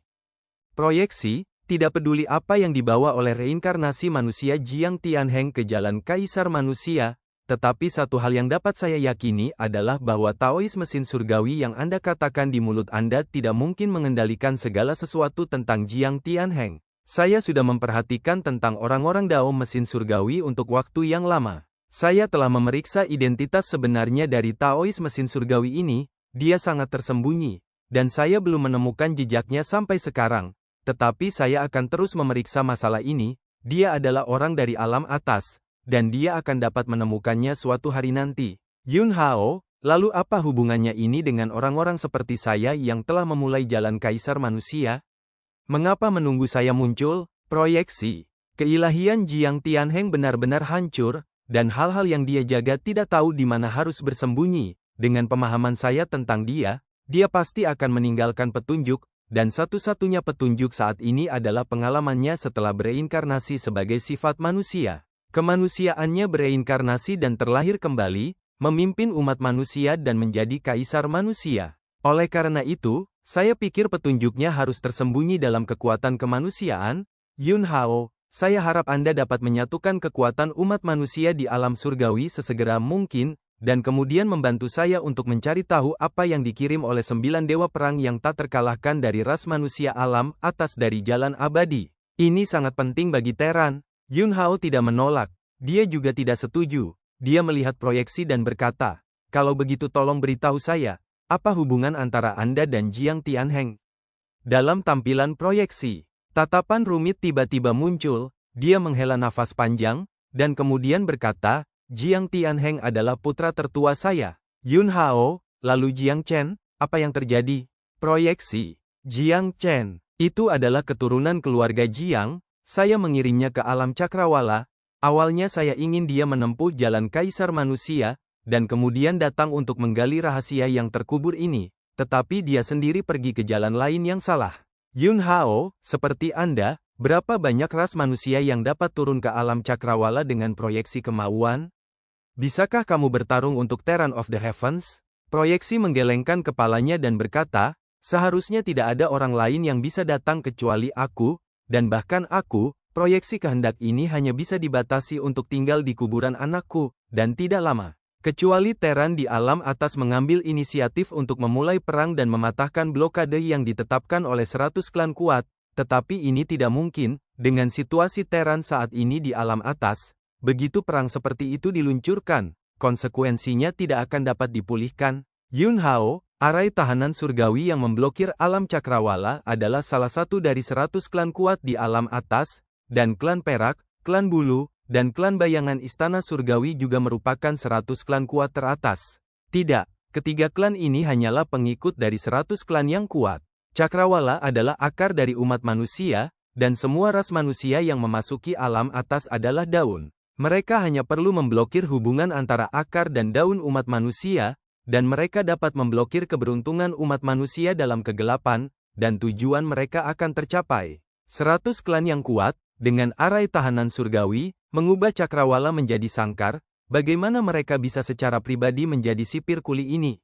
Proyeksi, tidak peduli apa yang dibawa oleh reinkarnasi manusia Jiang Tianheng ke jalan kaisar manusia, tetapi satu hal yang dapat saya yakini adalah bahwa Taois mesin surgawi yang Anda katakan di mulut Anda tidak mungkin mengendalikan segala sesuatu tentang Jiang Tianheng. Saya sudah memperhatikan tentang orang-orang Dao mesin surgawi untuk waktu yang lama. Saya telah memeriksa identitas sebenarnya dari Taois mesin surgawi ini, dia sangat tersembunyi, dan saya belum menemukan jejaknya sampai sekarang. Tetapi saya akan terus memeriksa masalah ini, dia adalah orang dari alam atas, dan dia akan dapat menemukannya suatu hari nanti. Yun Hao, lalu apa hubungannya ini dengan orang-orang seperti saya yang telah memulai jalan kaisar manusia? Mengapa menunggu saya muncul? Proyeksi. Keilahian Jiang Tianheng benar-benar hancur, dan hal-hal yang dia jaga tidak tahu di mana harus bersembunyi. Dengan pemahaman saya tentang dia, dia pasti akan meninggalkan petunjuk, dan satu-satunya petunjuk saat ini adalah pengalamannya setelah bereinkarnasi sebagai sifat manusia. Kemanusiaannya bereinkarnasi dan terlahir kembali, memimpin umat manusia dan menjadi kaisar manusia. Oleh karena itu, saya pikir petunjuknya harus tersembunyi dalam kekuatan kemanusiaan. Yun Hao, saya harap Anda dapat menyatukan kekuatan umat manusia di alam surgawi sesegera mungkin, dan kemudian membantu saya untuk mencari tahu apa yang dikirim oleh 9 dewa perang yang tak terkalahkan dari ras manusia alam atas dari jalan abadi. Ini sangat penting bagi Terran. Yun Hao tidak menolak, dia juga tidak setuju. Dia melihat proyeksi dan berkata, kalau begitu tolong beritahu saya, apa hubungan antara Anda dan Jiang Tianheng? Dalam tampilan proyeksi, tatapan rumit tiba-tiba muncul, dia menghela nafas panjang, dan kemudian berkata, Jiang Tianheng adalah putra tertua saya. Yun Hao, lalu Jiang Chen, apa yang terjadi? Proyeksi, Jiang Chen, itu adalah keturunan keluarga Jiang, saya mengirimnya ke alam cakrawala, awalnya saya ingin dia menempuh jalan kaisar manusia, dan kemudian datang untuk menggali rahasia yang terkubur ini, tetapi dia sendiri pergi ke jalan lain yang salah. Yun Hao, seperti Anda, berapa banyak ras manusia yang dapat turun ke alam cakrawala dengan proyeksi kemauan? Bisakah kamu bertarung untuk Terran of the Heavens? Proyeksi menggelengkan kepalanya dan berkata, seharusnya tidak ada orang lain yang bisa datang kecuali aku, dan bahkan aku, proyeksi kehendak ini hanya bisa dibatasi untuk tinggal di kuburan anakku, dan tidak lama. Kecuali Terran di alam atas mengambil inisiatif untuk memulai perang dan mematahkan blokade yang ditetapkan oleh 100 klan kuat, tetapi ini tidak mungkin, dengan situasi Terran saat ini di alam atas, begitu perang seperti itu diluncurkan, konsekuensinya tidak akan dapat dipulihkan. Yun Hao, arai tahanan surgawi yang memblokir alam cakrawala adalah salah satu dari 100 klan kuat di alam atas, dan klan perak, klan bulu, dan klan bayangan istana surgawi juga merupakan 100 klan kuat teratas. Tidak, ketiga klan ini hanyalah pengikut dari 100 klan yang kuat. Cakrawala adalah akar dari umat manusia, dan semua ras manusia yang memasuki alam atas adalah daun. Mereka hanya perlu memblokir hubungan antara akar dan daun umat manusia, dan mereka dapat memblokir keberuntungan umat manusia dalam kegelapan, dan tujuan mereka akan tercapai. 100 klan yang kuat, dengan arai tahanan surgawi, mengubah cakrawala menjadi sangkar. Bagaimana mereka bisa secara pribadi menjadi sipir kuli ini?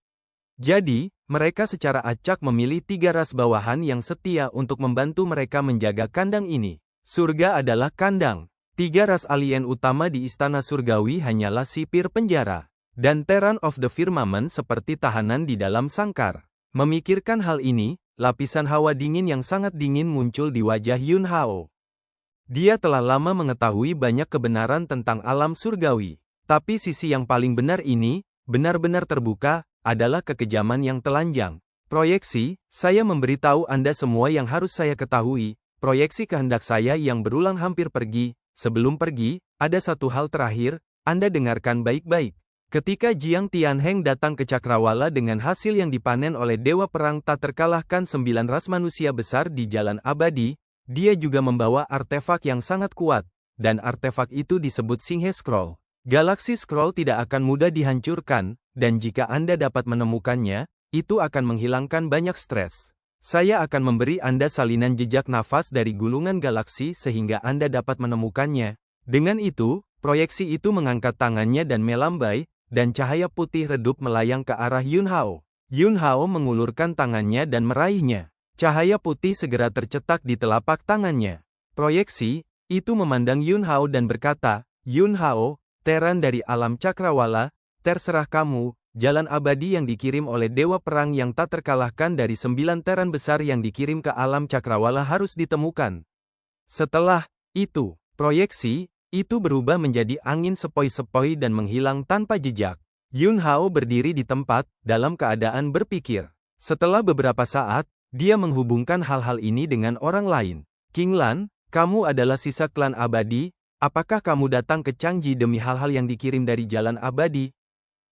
Jadi, mereka secara acak memilih 3 ras bawahan yang setia untuk membantu mereka menjaga kandang ini. Surga adalah kandang. 3 ras alien utama di istana surgawi hanyalah sipir penjara, dan Terran of the Firmament seperti tahanan di dalam sangkar. Memikirkan hal ini, lapisan hawa dingin yang sangat dingin muncul di wajah Yun Hao. Dia telah lama mengetahui banyak kebenaran tentang alam surgawi. Tapi sisi yang paling benar ini, benar-benar terbuka, adalah kekejaman yang telanjang. Proyeksi, saya memberitahu Anda semua yang harus saya ketahui, proyeksi kehendak saya yang berulang hampir pergi. Sebelum pergi, ada satu hal terakhir, Anda dengarkan baik-baik. Ketika Jiang Tianheng datang ke Cakrawala dengan hasil yang dipanen oleh Dewa Perang tak terkalahkan 9 ras manusia besar di Jalan Abadi, dia juga membawa artefak yang sangat kuat, dan artefak itu disebut Singhe Scroll. Galaksi Scroll tidak akan mudah dihancurkan, dan jika Anda dapat menemukannya, itu akan menghilangkan banyak stres. Saya akan memberi Anda salinan jejak nafas dari gulungan galaksi sehingga Anda dapat menemukannya. Dengan itu, proyeksi itu mengangkat tangannya dan melambai, dan cahaya putih redup melayang ke arah Yun Hao. Yun Hao mengulurkan tangannya dan meraihnya. Cahaya putih segera tercetak di telapak tangannya. Proyeksi itu memandang Yun Hao dan berkata, "Yun Hao, Terran dari alam cakrawala, terserah kamu, jalan abadi yang dikirim oleh Dewa Perang yang tak terkalahkan dari 9 Terran besar yang dikirim ke alam cakrawala harus ditemukan." Setelah itu, proyeksi itu berubah menjadi angin sepoi-sepoi dan menghilang tanpa jejak. Yun Hao berdiri di tempat, dalam keadaan berpikir. Setelah beberapa saat, dia menghubungkan hal-hal ini dengan orang lain. "King Lan, kamu adalah sisa klan abadi. Apakah kamu datang ke Changji demi hal-hal yang dikirim dari jalan abadi?"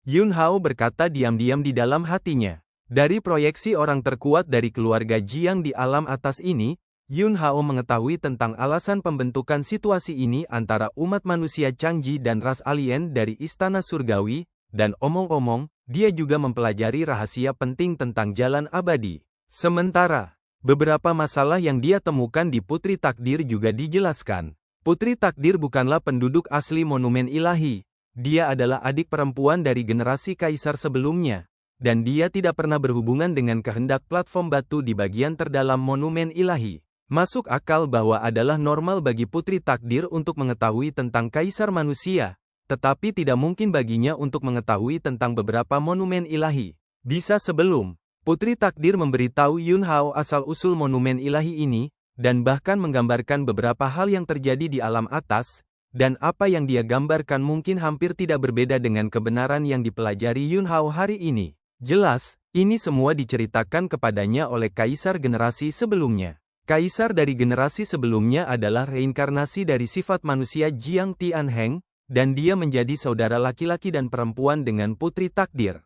Yun Hao berkata diam-diam di dalam hatinya. Dari proyeksi orang terkuat dari keluarga Jiang di alam atas ini, Yun Hao mengetahui tentang alasan pembentukan situasi ini antara umat manusia Changji dan ras alien dari Istana Surgawi, dan omong-omong, dia juga mempelajari rahasia penting tentang jalan abadi. Sementara, beberapa masalah yang dia temukan di Putri Takdir juga dijelaskan. Putri Takdir bukanlah penduduk asli Monumen Ilahi. Dia adalah adik perempuan dari generasi kaisar sebelumnya, dan dia tidak pernah berhubungan dengan kehendak platform batu di bagian terdalam Monumen Ilahi. Masuk akal bahwa adalah normal bagi Putri Takdir untuk mengetahui tentang kaisar manusia, tetapi tidak mungkin baginya untuk mengetahui tentang beberapa Monumen Ilahi. Bisa sebelum Putri Takdir memberitahu Yun Hao asal-usul Monumen Ilahi ini, dan bahkan menggambarkan beberapa hal yang terjadi di alam atas, dan apa yang dia gambarkan mungkin hampir tidak berbeda dengan kebenaran yang dipelajari Yun Hao hari ini. Jelas, ini semua diceritakan kepadanya oleh kaisar generasi sebelumnya. Kaisar dari generasi sebelumnya adalah reinkarnasi dari sifat manusia Jiang Tianheng, dan dia menjadi saudara laki-laki dan perempuan dengan Putri Takdir.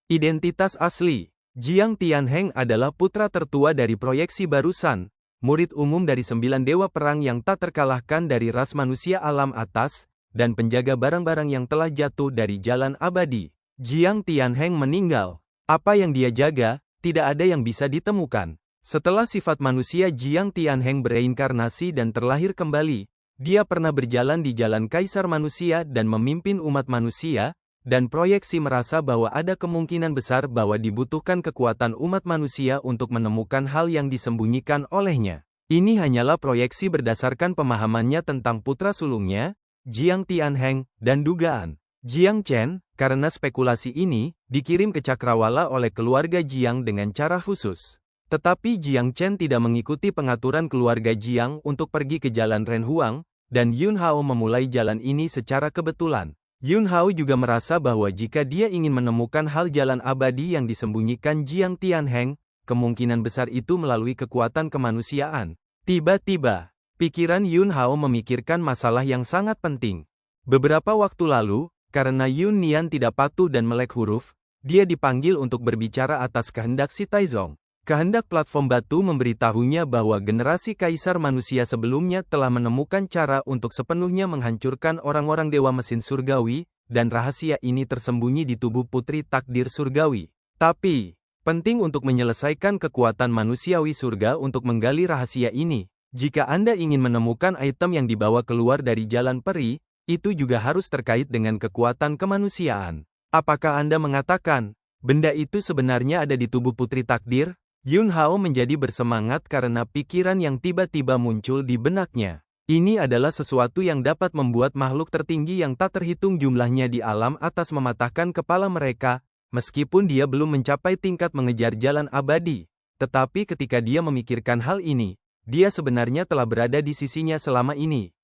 Identitas asli Jiang Tianheng adalah putra tertua dari proyeksi barusan, murid umum dari 9 dewa perang yang tak terkalahkan dari ras manusia alam atas, dan penjaga barang-barang yang telah jatuh dari jalan abadi. Jiang Tianheng meninggal. Apa yang dia jaga, tidak ada yang bisa ditemukan. Setelah sifat manusia Jiang Tianheng bereinkarnasi dan terlahir kembali, dia pernah berjalan di jalan kaisar manusia dan memimpin umat manusia, dan proyeksi merasa bahwa ada kemungkinan besar bahwa dibutuhkan kekuatan umat manusia untuk menemukan hal yang disembunyikan olehnya. Ini hanyalah proyeksi berdasarkan pemahamannya tentang putra sulungnya, Jiang Tianheng, dan dugaan Jiang Chen. Karena spekulasi ini, dikirim ke Cakrawala oleh keluarga Jiang dengan cara khusus. Tetapi Jiang Chen tidak mengikuti pengaturan keluarga Jiang untuk pergi ke jalan Renhuang, dan Yun Hao memulai jalan ini secara kebetulan. Yun Hao juga merasa bahwa jika dia ingin menemukan hal jalan abadi yang disembunyikan Jiang Tianheng, kemungkinan besar itu melalui kekuatan kemanusiaan. Tiba-tiba, pikiran Yun Hao memikirkan masalah yang sangat penting. Beberapa waktu lalu, karena Yun Nian tidak patuh dan melek huruf, dia dipanggil untuk berbicara atas kehendak si Taizong. Kehendak platform batu memberitahunya bahwa generasi kaisar manusia sebelumnya telah menemukan cara untuk sepenuhnya menghancurkan orang-orang dewa mesin surgawi, dan rahasia ini tersembunyi di tubuh putri takdir surgawi. Tapi, penting untuk menyelesaikan kekuatan manusiawi surga untuk menggali rahasia ini. Jika Anda ingin menemukan item yang dibawa keluar dari jalan peri, itu juga harus terkait dengan kekuatan kemanusiaan. Apakah Anda mengatakan, benda itu sebenarnya ada di tubuh putri takdir? Yun Hao menjadi bersemangat karena pikiran yang tiba-tiba muncul di benaknya. Ini adalah sesuatu yang dapat membuat makhluk tertinggi yang tak terhitung jumlahnya di alam atas mematahkan kepala mereka, meskipun dia belum mencapai tingkat mengejar jalan abadi. Tetapi ketika dia memikirkan hal ini, dia sebenarnya telah berada di sisinya selama ini.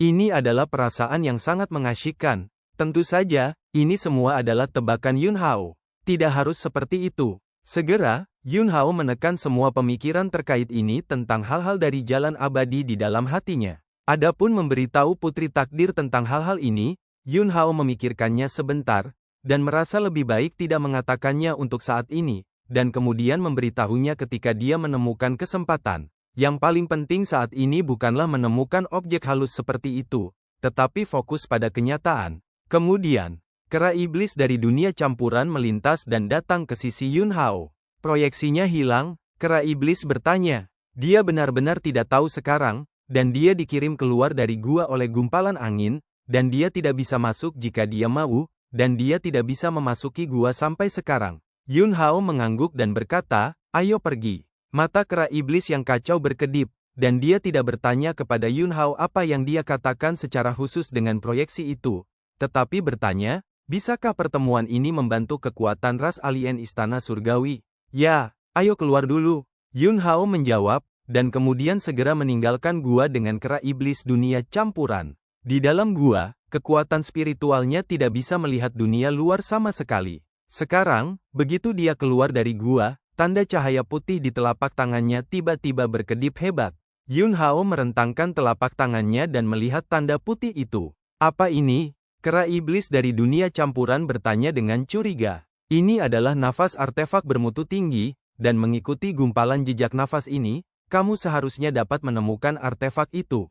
Ini adalah perasaan yang sangat mengasyikkan. Tentu saja, ini semua adalah tebakan Yun Hao. Tidak harus seperti itu. Segera, Yun Hao menekan semua pemikiran terkait ini tentang hal-hal dari jalan abadi di dalam hatinya. Adapun memberitahu putri takdir tentang hal-hal ini, Yun Hao memikirkannya sebentar, dan merasa lebih baik tidak mengatakannya untuk saat ini, dan kemudian memberitahunya ketika dia menemukan kesempatan. Yang paling penting saat ini bukanlah menemukan objek halus seperti itu, tetapi fokus pada kenyataan. Kemudian, kera iblis dari dunia campuran melintas dan datang ke sisi Yun Hao. Proyeksinya hilang, kera iblis bertanya. Dia benar-benar tidak tahu sekarang, dan dia dikirim keluar dari gua oleh gumpalan angin, dan dia tidak bisa masuk jika dia mau, dan dia tidak bisa memasuki gua sampai sekarang. Yun Hao mengangguk dan berkata, ayo pergi. Mata kera iblis yang kacau berkedip, dan dia tidak bertanya kepada Yun Hao apa yang dia katakan secara khusus dengan proyeksi itu, tetapi bertanya, bisakah pertemuan ini membantu kekuatan ras alien istana surgawi? Ya, ayo keluar dulu. Yun Hao menjawab, dan kemudian segera meninggalkan gua dengan kera iblis dunia campuran. Di dalam gua, kekuatan spiritualnya tidak bisa melihat dunia luar sama sekali. Sekarang, begitu dia keluar dari gua, tanda cahaya putih di telapak tangannya tiba-tiba berkedip hebat. Yun Hao merentangkan telapak tangannya dan melihat tanda putih itu. Apa ini? Kera iblis dari dunia campuran bertanya dengan curiga. Ini adalah nafas artefak bermutu tinggi, dan mengikuti gumpalan jejak nafas ini, kamu seharusnya dapat menemukan artefak itu.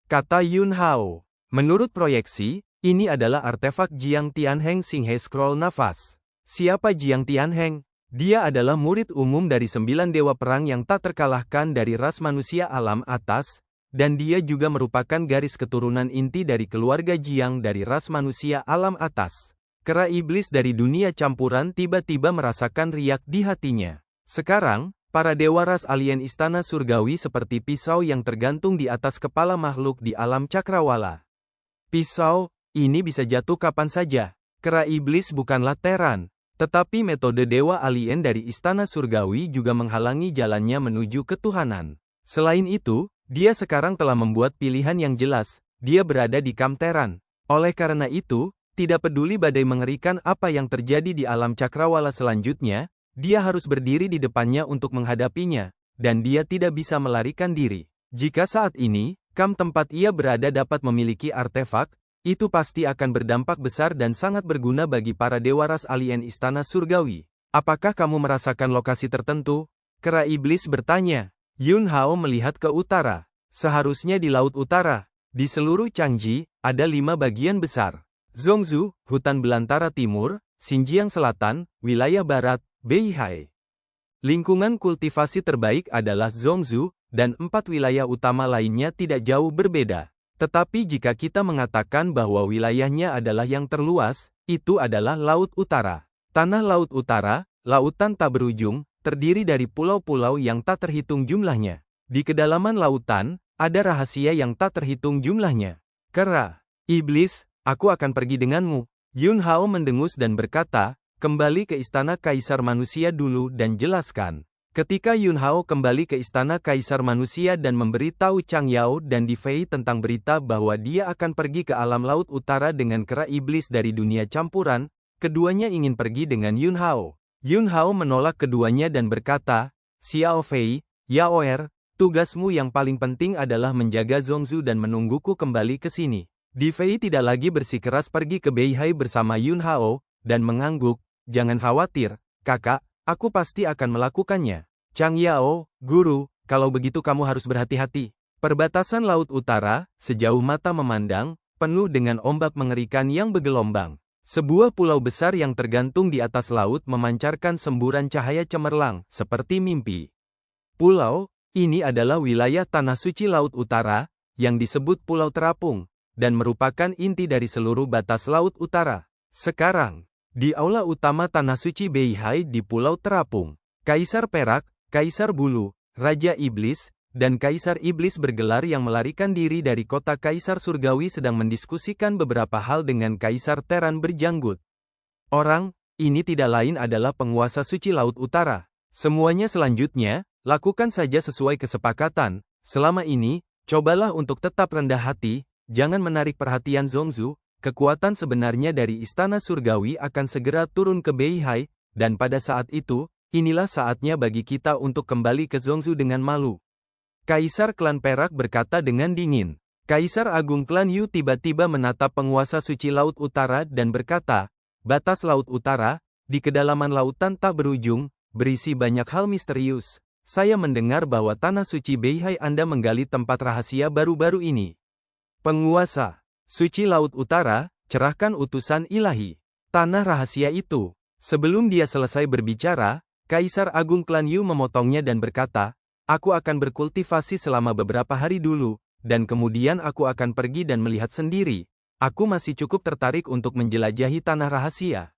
Kata Yun Hao. Menurut proyeksi, ini adalah artefak Jiang Tianheng Xinghe Scroll Nafas. Siapa Jiang Tianheng? Dia adalah murid umum dari 9 dewa perang yang tak terkalahkan dari ras manusia alam atas, dan dia juga merupakan garis keturunan inti dari keluarga Jiang dari ras manusia alam atas. Kera iblis dari dunia campuran tiba-tiba merasakan riak di hatinya. Sekarang, para dewa ras alien istana surgawi seperti pisau yang tergantung di atas kepala makhluk di alam cakrawala. Pisau, ini bisa jatuh kapan saja. Kera iblis bukanlah Teran, tetapi metode dewa alien dari istana surgawi juga menghalangi jalannya menuju ketuhanan. Selain itu, dia sekarang telah membuat pilihan yang jelas, dia berada di Kam Teran. Oleh karena itu, tidak peduli badai mengerikan apa yang terjadi di alam cakrawala selanjutnya, dia harus berdiri di depannya untuk menghadapinya, dan dia tidak bisa melarikan diri. Jika saat ini, Kam tempat ia berada dapat memiliki artefak, itu pasti akan berdampak besar dan sangat berguna bagi para dewa ras alien istana surgawi. Apakah kamu merasakan lokasi tertentu? Kera iblis bertanya. Yun Hao melihat ke utara. Seharusnya di Laut Utara. Di seluruh Changji, ada 5 bagian besar. Zhongzhou, hutan belantara timur, Xinjiang Selatan, wilayah barat, Beihai. Lingkungan kultivasi terbaik adalah Zhongzhou, dan 4 wilayah utama lainnya tidak jauh berbeda. Tetapi jika kita mengatakan bahwa wilayahnya adalah yang terluas, itu adalah Laut Utara. Tanah Laut Utara, lautan tak berujung, terdiri dari pulau-pulau yang tak terhitung jumlahnya. Di kedalaman lautan, ada rahasia yang tak terhitung jumlahnya. Kera iblis, aku akan pergi denganmu. Yun Hao mendengus dan berkata, kembali ke istana kaisar manusia dulu dan jelaskan. Ketika Yun Hao kembali ke istana Kaisar Manusia dan memberitahu Chang Yao dan Di Fei tentang berita bahwa dia akan pergi ke alam laut utara dengan kera iblis dari dunia campuran, keduanya ingin pergi dengan Yun Hao. Yun Hao menolak keduanya dan berkata, "Xiao Fei, Yao Er, tugasmu yang paling penting adalah menjaga Zhongzhu dan menungguku kembali ke sini." Di Fei tidak lagi bersikeras pergi ke Beihai bersama Yun Hao, dan mengangguk, "Jangan khawatir, kakak, aku pasti akan melakukannya." Chang Yao, "Guru, kalau begitu kamu harus berhati-hati." Perbatasan Laut Utara, sejauh mata memandang, penuh dengan ombak mengerikan yang bergelombang. Sebuah pulau besar yang tergantung di atas laut memancarkan semburan cahaya cemerlang, seperti mimpi. Pulau ini adalah wilayah Tanah Suci Laut Utara, yang disebut Pulau Terapung, dan merupakan inti dari seluruh batas Laut Utara. Sekarang, di aula utama Tanah Suci Beihai di Pulau Terapung, Kaisar Perak, Kaisar Bulu, Raja Iblis, dan Kaisar Iblis bergelar yang melarikan diri dari kota Kaisar Surgawi sedang mendiskusikan beberapa hal dengan Kaisar Teran berjanggut. Orang ini tidak lain adalah penguasa suci Laut Utara. Semuanya selanjutnya, lakukan saja sesuai kesepakatan. Selama ini, cobalah untuk tetap rendah hati, jangan menarik perhatian Zhongzhu. Kekuatan sebenarnya dari Istana Surgawi akan segera turun ke Beihai, dan pada saat itu, inilah saatnya bagi kita untuk kembali ke Zhongzhu dengan malu. Kaisar Klan Perak berkata dengan dingin. Kaisar Agung Klan Yu tiba-tiba menatap penguasa suci Laut Utara dan berkata, "Batas Laut Utara, di kedalaman lautan tak berujung, berisi banyak hal misterius. Saya mendengar bahwa Tanah Suci Beihai Anda menggali tempat rahasia baru-baru ini." Penguasa suci Laut Utara, cerahkan utusan ilahi. Tanah rahasia itu. Sebelum dia selesai berbicara, Kaisar Agung Klan Yu memotongnya dan berkata, "Aku akan berkultivasi selama beberapa hari dulu, dan kemudian aku akan pergi dan melihat sendiri. Aku masih cukup tertarik untuk menjelajahi tanah rahasia."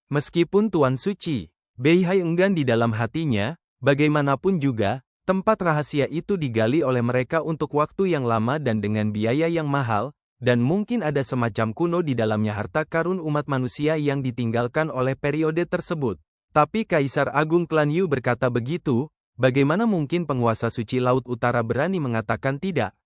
Meskipun Tuan Suci Beihai enggan di dalam hatinya, bagaimanapun juga, tempat rahasia itu digali oleh mereka untuk waktu yang lama dan dengan biaya yang mahal, dan mungkin ada semacam kuno di dalamnya harta karun umat manusia yang ditinggalkan oleh periode tersebut. Tapi Kaisar Agung Klan Yu berkata begitu, bagaimana mungkin penguasa suci Laut Utara berani mengatakan tidak?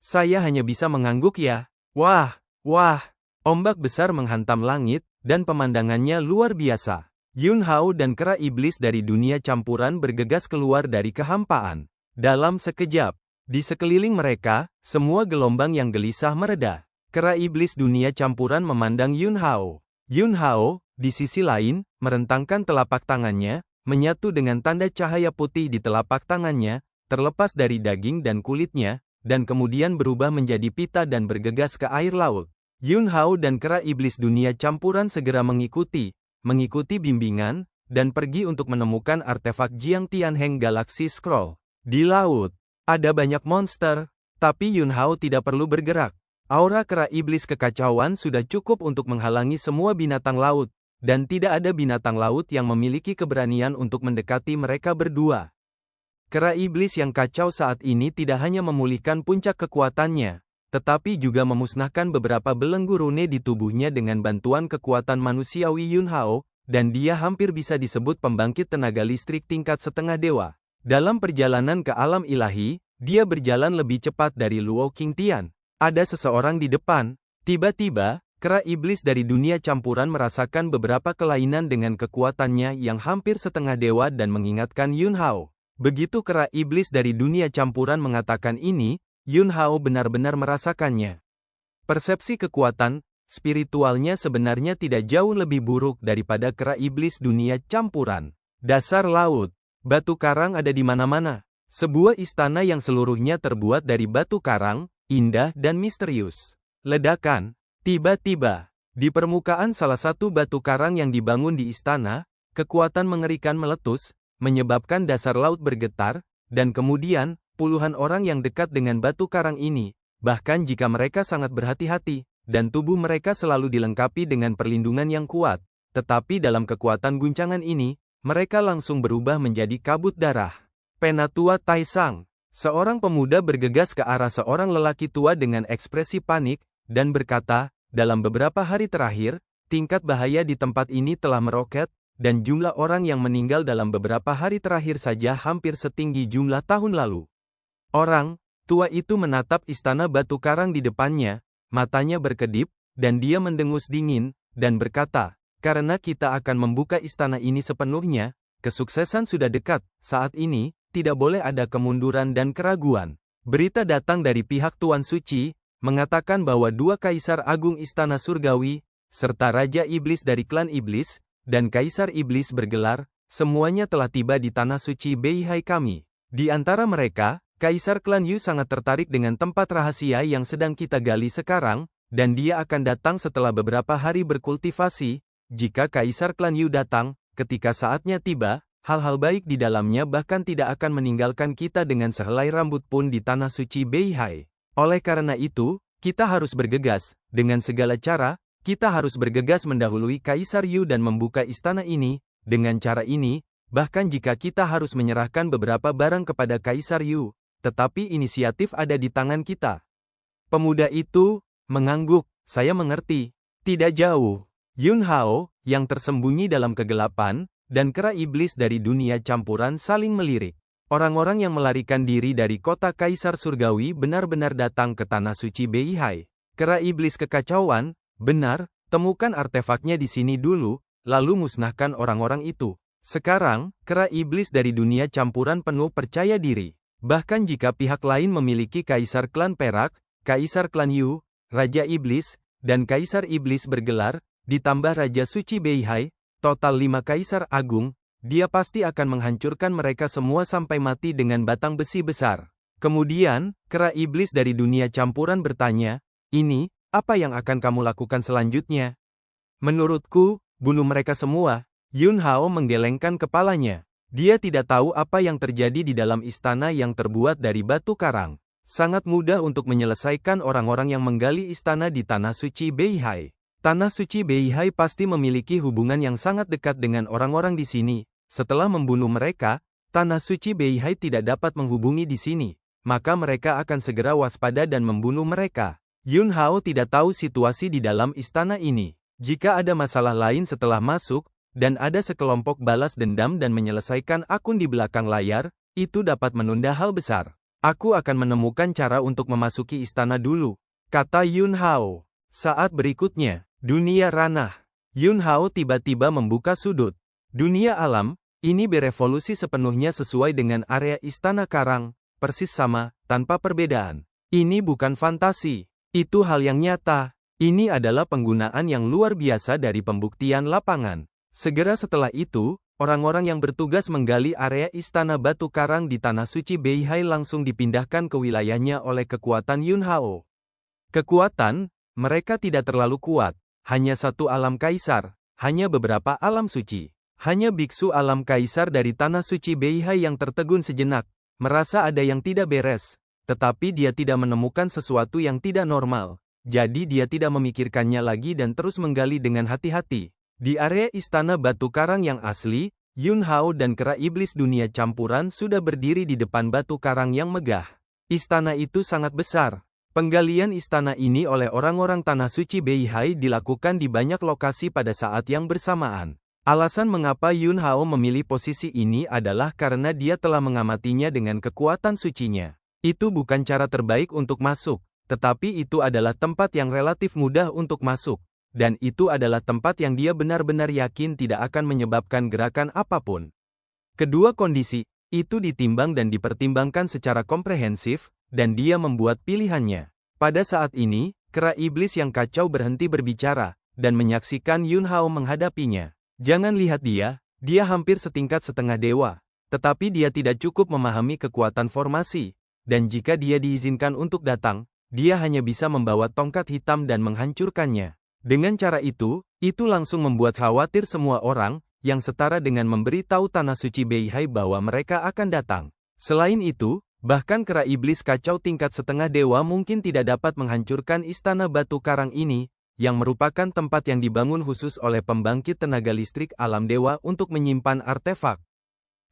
Saya hanya bisa mengangguk ya. Wah, wah, ombak besar menghantam langit, dan pemandangannya luar biasa. Yun Hao dan kera iblis dari dunia campuran bergegas keluar dari kehampaan. Dalam sekejap, di sekeliling mereka, semua gelombang yang gelisah mereda. Kera iblis dunia campuran memandang Yun Hao. Yun Hao, di sisi lain, merentangkan telapak tangannya, menyatu dengan tanda cahaya putih di telapak tangannya, terlepas dari daging dan kulitnya, dan kemudian berubah menjadi pita dan bergegas ke air laut. Yun Hao dan kera iblis dunia campuran segera mengikuti bimbingan, dan pergi untuk menemukan artefak Jiang Tianheng Galaxy Scroll. Di laut, ada banyak monster, tapi Yun Hao tidak perlu bergerak. Aura kera iblis kekacauan sudah cukup untuk menghalangi semua binatang laut, dan tidak ada binatang laut yang memiliki keberanian untuk mendekati mereka berdua. Kera iblis yang kacau saat ini tidak hanya memulihkan puncak kekuatannya, tetapi juga memusnahkan beberapa belenggu rune di tubuhnya dengan bantuan kekuatan manusiawi Yun Hao, dan dia hampir bisa disebut pembangkit tenaga listrik tingkat setengah dewa. Dalam perjalanan ke alam ilahi, dia berjalan lebih cepat dari Luo Qingtian. Ada seseorang di depan. Tiba-tiba, kera iblis dari dunia campuran merasakan beberapa kelainan dengan kekuatannya yang hampir setengah dewa dan mengingatkan Yun Hao. Begitu kera iblis dari dunia campuran mengatakan ini, Yun Hao benar-benar merasakannya. Persepsi kekuatan spiritualnya sebenarnya tidak jauh lebih buruk daripada kera iblis dunia campuran. Dasar laut. Batu karang ada di mana-mana. Sebuah istana yang seluruhnya terbuat dari batu karang, indah dan misterius. Ledakan. Tiba-tiba, di permukaan salah satu batu karang yang dibangun di istana, kekuatan mengerikan meletus, menyebabkan dasar laut bergetar, dan kemudian, puluhan orang yang dekat dengan batu karang ini, bahkan jika mereka sangat berhati-hati, dan tubuh mereka selalu dilengkapi dengan perlindungan yang kuat, tetapi dalam kekuatan guncangan ini, mereka langsung berubah menjadi kabut darah. Penatua Taisang. Seorang pemuda bergegas ke arah seorang lelaki tua dengan ekspresi panik, dan berkata, dalam beberapa hari terakhir, tingkat bahaya di tempat ini telah meroket, dan jumlah orang yang meninggal dalam beberapa hari terakhir saja hampir setinggi jumlah tahun lalu. Orang tua itu menatap istana batu karang di depannya, matanya berkedip, dan dia mendengus dingin, dan berkata, "Karena kita akan membuka istana ini sepenuhnya, kesuksesan sudah dekat. Saat ini, tidak boleh ada kemunduran dan keraguan." Berita datang dari pihak Tuan Suci, mengatakan bahwa 2 Kaisar Agung Istana Surgawi, serta Raja Iblis dari klan Iblis, dan Kaisar Iblis bergelar, semuanya telah tiba di Tanah Suci Beihai kami. Di antara mereka, Kaisar klan Yu sangat tertarik dengan tempat rahasia yang sedang kita gali sekarang, dan dia akan datang setelah beberapa hari berkultivasi. Jika Kaisar klan Yu datang, ketika saatnya tiba, hal-hal baik di dalamnya bahkan tidak akan meninggalkan kita dengan sehelai rambut pun di Tanah Suci Beihai. Oleh karena itu, kita harus bergegas, dengan segala cara, kita harus bergegas mendahului Kaisar Yu dan membuka istana ini. Dengan cara ini, bahkan jika kita harus menyerahkan beberapa barang kepada Kaisar Yu, tetapi inisiatif ada di tangan kita. Pemuda itu mengangguk. Saya mengerti. Tidak jauh, Yun Hao, yang tersembunyi dalam kegelapan, dan kera iblis dari dunia campuran saling melirik. Orang-orang yang melarikan diri dari kota Kaisar Surgawi benar-benar datang ke Tanah Suci Beihai. Kera iblis kekacauan, benar, temukan artefaknya di sini dulu, lalu musnahkan orang-orang itu. Sekarang, kera iblis dari dunia campuran penuh percaya diri. Bahkan jika pihak lain memiliki Kaisar Klan Perak, Kaisar Klan Yu, Raja Iblis, dan Kaisar Iblis bergelar, ditambah Raja Suci Beihai, total 5 Kaisar Agung, dia pasti akan menghancurkan mereka semua sampai mati dengan batang besi besar. Kemudian, kera iblis dari dunia campuran bertanya, "Ini, apa yang akan kamu lakukan selanjutnya?" "Menurutku, bunuh mereka semua." Yun Hao menggelengkan kepalanya. Dia tidak tahu apa yang terjadi di dalam istana yang terbuat dari batu karang. Sangat mudah untuk menyelesaikan orang-orang yang menggali istana di Tanah Suci Beihai. Tanah Suci Beihai pasti memiliki hubungan yang sangat dekat dengan orang-orang di sini. Setelah membunuh mereka, Tanah Suci Beihai tidak dapat menghubungi di sini. Maka mereka akan segera waspada dan membunuh mereka. Yun Hao tidak tahu situasi di dalam istana ini. Jika ada masalah lain setelah masuk, dan ada sekelompok balas dendam dan menyelesaikan akun di belakang layar, itu dapat menunda hal besar. "Aku akan menemukan cara untuk memasuki istana dulu," kata Yun Hao. Saat berikutnya, dunia ranah. Yun Hao tiba-tiba membuka sudut. Dunia alam, ini berevolusi sepenuhnya sesuai dengan area istana karang, persis sama, tanpa perbedaan. Ini bukan fantasi. Itu hal yang nyata. Ini adalah penggunaan yang luar biasa dari pembuktian lapangan. Segera setelah itu, orang-orang yang bertugas menggali area istana batu karang di Tanah Suci Beihai langsung dipindahkan ke wilayahnya oleh kekuatan Yun Hao. Kekuatan, mereka tidak terlalu kuat. Hanya satu alam kaisar, hanya beberapa alam suci. Hanya biksu alam kaisar dari Tanah Suci Beihai yang tertegun sejenak, merasa ada yang tidak beres. Tetapi dia tidak menemukan sesuatu yang tidak normal. Jadi dia tidak memikirkannya lagi dan terus menggali dengan hati-hati. Di area istana batu karang yang asli, Yun Hao dan kera iblis dunia campuran sudah berdiri di depan batu karang yang megah. Istana itu sangat besar. Penggalian istana ini oleh orang-orang Tanah Suci Beihai dilakukan di banyak lokasi pada saat yang bersamaan. Alasan mengapa Yun Hao memilih posisi ini adalah karena dia telah mengamatinya dengan kekuatan sucinya. Itu bukan cara terbaik untuk masuk, tetapi itu adalah tempat yang relatif mudah untuk masuk. Dan itu adalah tempat yang dia benar-benar yakin tidak akan menyebabkan gerakan apapun. Kedua kondisi itu ditimbang dan dipertimbangkan secara komprehensif, dan dia membuat pilihannya. Pada saat ini, kera iblis yang kacau berhenti berbicara, dan menyaksikan Yun Hao menghadapinya. Jangan lihat dia hampir setingkat setengah dewa. Tetapi dia tidak cukup memahami kekuatan formasi, dan jika dia diizinkan untuk datang, dia hanya bisa membawa tongkat hitam dan menghancurkannya. Dengan cara itu langsung membuat khawatir semua orang, yang setara dengan memberi tahu Tanah Suci Beihai bahwa mereka akan datang. Selain itu, bahkan kera iblis kacau tingkat setengah dewa mungkin tidak dapat menghancurkan istana batu karang ini, yang merupakan tempat yang dibangun khusus oleh pembangkit tenaga listrik alam dewa untuk menyimpan artefak.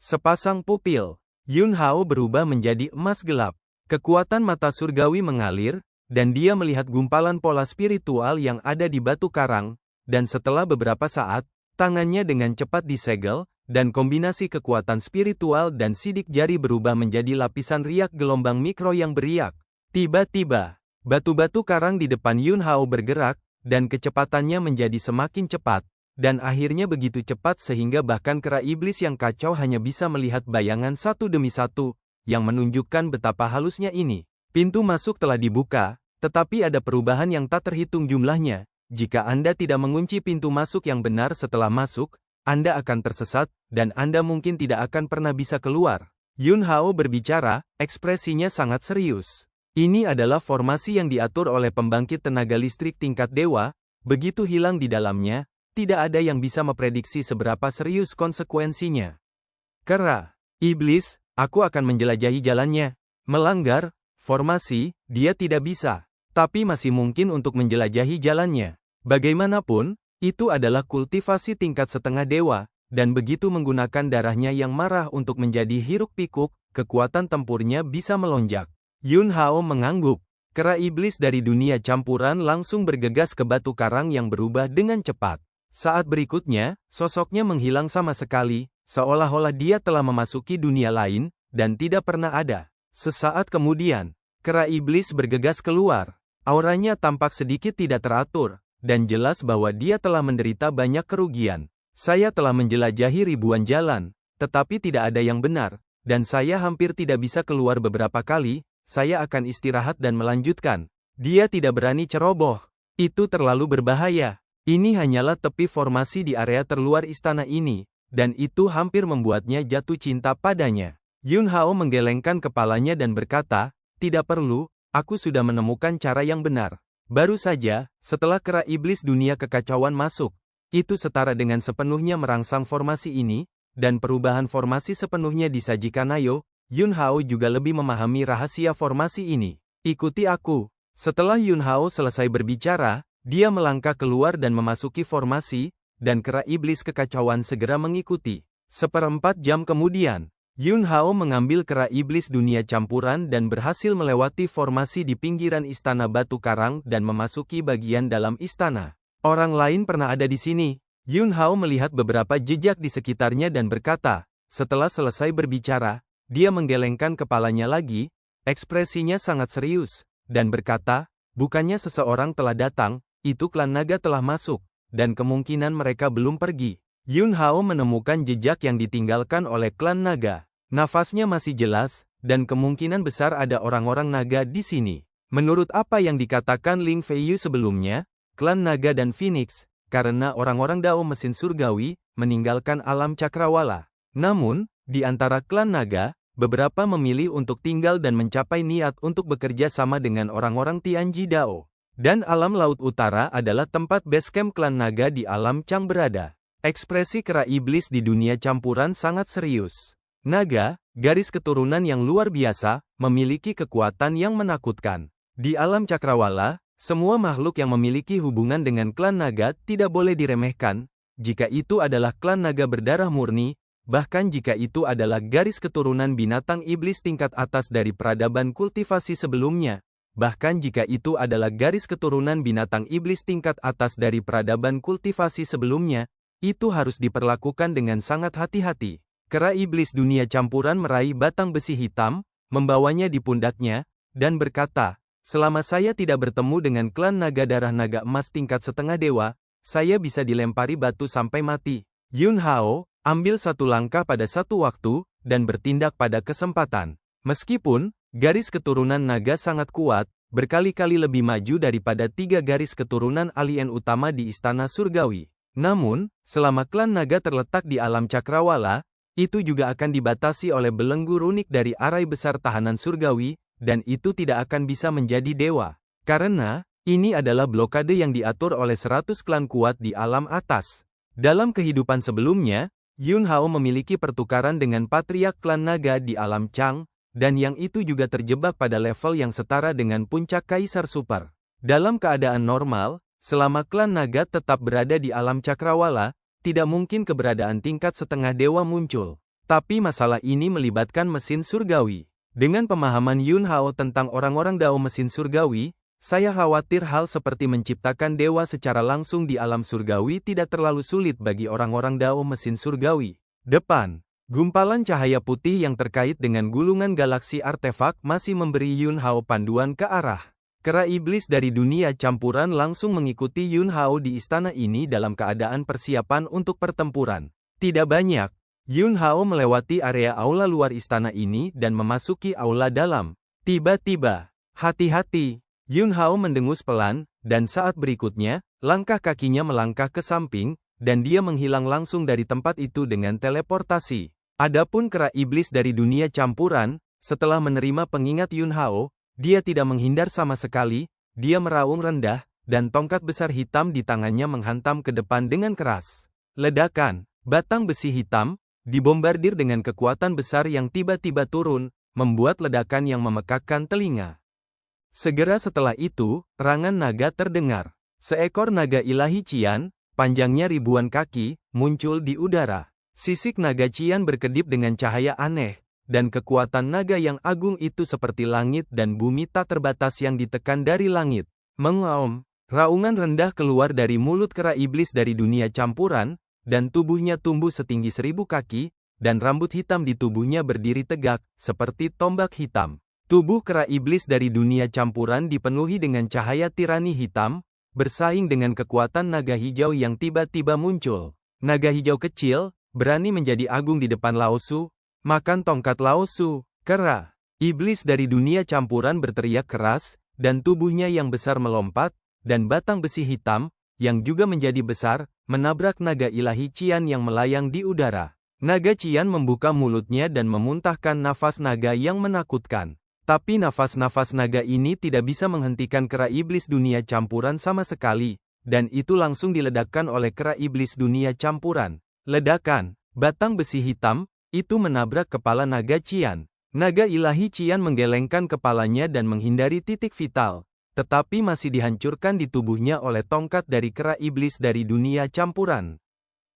Sepasang pupil Yun Hao berubah menjadi emas gelap. Kekuatan mata surgawi mengalir, dan dia melihat gumpalan pola spiritual yang ada di batu karang, dan setelah beberapa saat, Tangannya dengan cepat disegel, dan kombinasi kekuatan spiritual dan sidik jari berubah menjadi lapisan riak gelombang mikro yang beriak. Tiba-tiba, batu-batu karang di depan Yun Hao bergerak, dan kecepatannya menjadi semakin cepat, dan akhirnya begitu cepat sehingga bahkan kera iblis yang kacau hanya bisa melihat bayangan satu demi satu, yang menunjukkan betapa halusnya ini. Pintu masuk telah dibuka, tetapi ada perubahan yang tak terhitung jumlahnya. Jika Anda tidak mengunci pintu masuk yang benar setelah masuk, Anda akan tersesat, dan Anda mungkin tidak akan pernah bisa keluar. Yun Hao berbicara, ekspresinya sangat serius. Ini adalah formasi yang diatur oleh pembangkit tenaga listrik tingkat dewa, begitu hilang di dalamnya, tidak ada yang bisa memprediksi seberapa serius konsekuensinya. Kera iblis, aku akan menjelajahi jalannya. Melanggar formasi, dia tidak bisa, tapi masih mungkin untuk menjelajahi jalannya. Bagaimanapun, itu adalah kultivasi tingkat setengah dewa, dan begitu menggunakan darahnya yang marah untuk menjadi hiruk-pikuk, kekuatan tempurnya bisa melonjak. Yun Hao mengangguk. Kera iblis dari dunia campuran langsung bergegas ke batu karang yang berubah dengan cepat. Saat berikutnya, sosoknya menghilang sama sekali, seolah-olah dia telah memasuki dunia lain, dan tidak pernah ada. Sesaat kemudian, kera iblis bergegas keluar. Auranya tampak sedikit tidak teratur, dan jelas bahwa dia telah menderita banyak kerugian. Saya telah menjelajahi ribuan jalan, tetapi tidak ada yang benar, dan saya hampir tidak bisa keluar beberapa kali. Saya akan istirahat dan melanjutkan. Dia tidak berani ceroboh. Itu terlalu berbahaya. Ini hanyalah tepi formasi di area terluar istana ini, dan itu hampir membuatnya jatuh cinta padanya. Yun Hao menggelengkan kepalanya dan berkata, tidak perlu, aku sudah menemukan cara yang benar. Baru saja, setelah kera iblis dunia kekacauan masuk, itu setara dengan sepenuhnya merangsang formasi ini, dan perubahan formasi sepenuhnya disajikan Ayo. Yun Hao juga lebih memahami rahasia formasi ini. Ikuti aku. Setelah Yun Hao selesai berbicara, dia melangkah keluar dan memasuki formasi, dan kera iblis kekacauan segera mengikuti. 1/4 jam kemudian, Yun Hao mengambil kera iblis dunia campuran dan berhasil melewati formasi di pinggiran istana batu karang dan memasuki bagian dalam istana. Orang lain pernah ada di sini. Yun Hao melihat beberapa jejak di sekitarnya dan berkata, setelah selesai berbicara, dia menggelengkan kepalanya lagi, ekspresinya sangat serius, dan berkata, bukannya seseorang telah datang, itu klan naga telah masuk, dan kemungkinan mereka belum pergi. Yun Hao menemukan jejak yang ditinggalkan oleh klan naga. Nafasnya masih jelas, dan kemungkinan besar ada orang-orang naga di sini. Menurut apa yang dikatakan Ling Feiyu sebelumnya, klan naga dan Phoenix, karena orang-orang Dao mesin surgawi, meninggalkan alam cakrawala. Namun, di antara klan naga, beberapa memilih untuk tinggal dan mencapai niat untuk bekerja sama dengan orang-orang Tianji Dao. Dan alam laut utara adalah tempat basecamp klan naga di alam Chang berada. Ekspresi kera iblis di dunia campuran sangat serius. Naga, garis keturunan yang luar biasa, memiliki kekuatan yang menakutkan. Di alam cakrawala, semua makhluk yang memiliki hubungan dengan klan naga tidak boleh diremehkan, jika itu adalah klan naga berdarah murni, bahkan jika itu adalah garis keturunan binatang iblis tingkat atas dari peradaban kultivasi sebelumnya, bahkan jika itu adalah garis keturunan binatang iblis tingkat atas dari peradaban kultivasi sebelumnya, itu harus diperlakukan dengan sangat hati-hati. Kera iblis dunia campuran meraih batang besi hitam, membawanya di pundaknya, dan berkata, selama saya tidak bertemu dengan klan naga darah naga emas tingkat setengah dewa, saya bisa dilempari batu sampai mati. Yun Hao ambil satu langkah pada satu waktu, dan bertindak pada kesempatan. Meskipun, garis keturunan naga sangat kuat, berkali-kali lebih maju daripada 3 garis keturunan alien utama di istana surgawi. Namun, selama klan naga terletak di alam cakrawala, itu juga akan dibatasi oleh belenggu runik dari arai besar tahanan surgawi, dan itu tidak akan bisa menjadi dewa. Karena, ini adalah blokade yang diatur oleh 100 klan kuat di alam atas. Dalam kehidupan sebelumnya, Yun Hao memiliki pertukaran dengan patriark klan naga di alam Chang, dan yang itu juga terjebak pada level yang setara dengan puncak kaisar super. Dalam keadaan normal, selama klan naga tetap berada di alam cakrawala, tidak mungkin keberadaan tingkat setengah dewa muncul. Tapi masalah ini melibatkan mesin surgawi. Dengan pemahaman Yun Hao tentang orang-orang Dao mesin surgawi, Saya khawatir hal seperti menciptakan dewa secara langsung di alam surgawi tidak terlalu sulit bagi orang-orang Dao mesin surgawi. Depan. Gumpalan cahaya putih yang terkait dengan gulungan galaksi artefak masih memberi Yun Hao panduan ke arah. Kera iblis dari dunia campuran langsung mengikuti Yun Hao di istana ini dalam keadaan persiapan untuk pertempuran. Tidak banyak. Yun Hao melewati area aula luar istana ini dan memasuki aula dalam. Tiba-tiba, hati-hati. Yun Hao mendengus pelan, dan saat berikutnya, langkah kakinya melangkah ke samping, dan dia menghilang langsung dari tempat itu dengan teleportasi. Adapun kera iblis dari dunia campuran, setelah menerima pengingat Yun Hao, dia tidak menghindar sama sekali, dia meraung rendah, dan tongkat besar hitam di tangannya menghantam ke depan dengan keras. Ledakan, batang besi hitam, dibombardir dengan kekuatan besar yang tiba-tiba turun, membuat ledakan yang memekakkan telinga. Segera setelah itu, erangan naga terdengar. Seekor naga ilahi Qian, panjangnya ribuan kaki, muncul di udara. Sisik naga Qian berkedip dengan cahaya aneh, dan kekuatan naga yang agung itu seperti langit dan bumi tak terbatas yang ditekan dari langit. Mengaum, raungan rendah keluar dari mulut kera iblis dari dunia campuran, dan tubuhnya tumbuh setinggi 1000 kaki, dan rambut hitam di tubuhnya berdiri tegak, seperti tombak hitam. Tubuh kera iblis dari dunia campuran dipenuhi dengan cahaya tirani hitam, bersaing dengan kekuatan naga hijau yang tiba-tiba muncul. Naga hijau kecil, berani menjadi agung di depan Lao Su. Makan tongkat Lao Su, kera. Iblis dari dunia campuran berteriak keras, dan tubuhnya yang besar melompat, dan batang besi hitam, yang juga menjadi besar, menabrak naga ilahi Qian yang melayang di udara. Naga Qian membuka mulutnya dan memuntahkan nafas naga yang menakutkan. Tapi nafas-nafas naga ini tidak bisa menghentikan kera iblis dunia campuran sama sekali, dan itu langsung diledakkan oleh kera iblis dunia campuran. Ledakan, batang besi hitam, itu menabrak kepala naga Qian. Naga ilahi Qian menggelengkan kepalanya dan menghindari titik vital, tetapi masih dihancurkan di tubuhnya oleh tongkat dari kera iblis dari dunia campuran.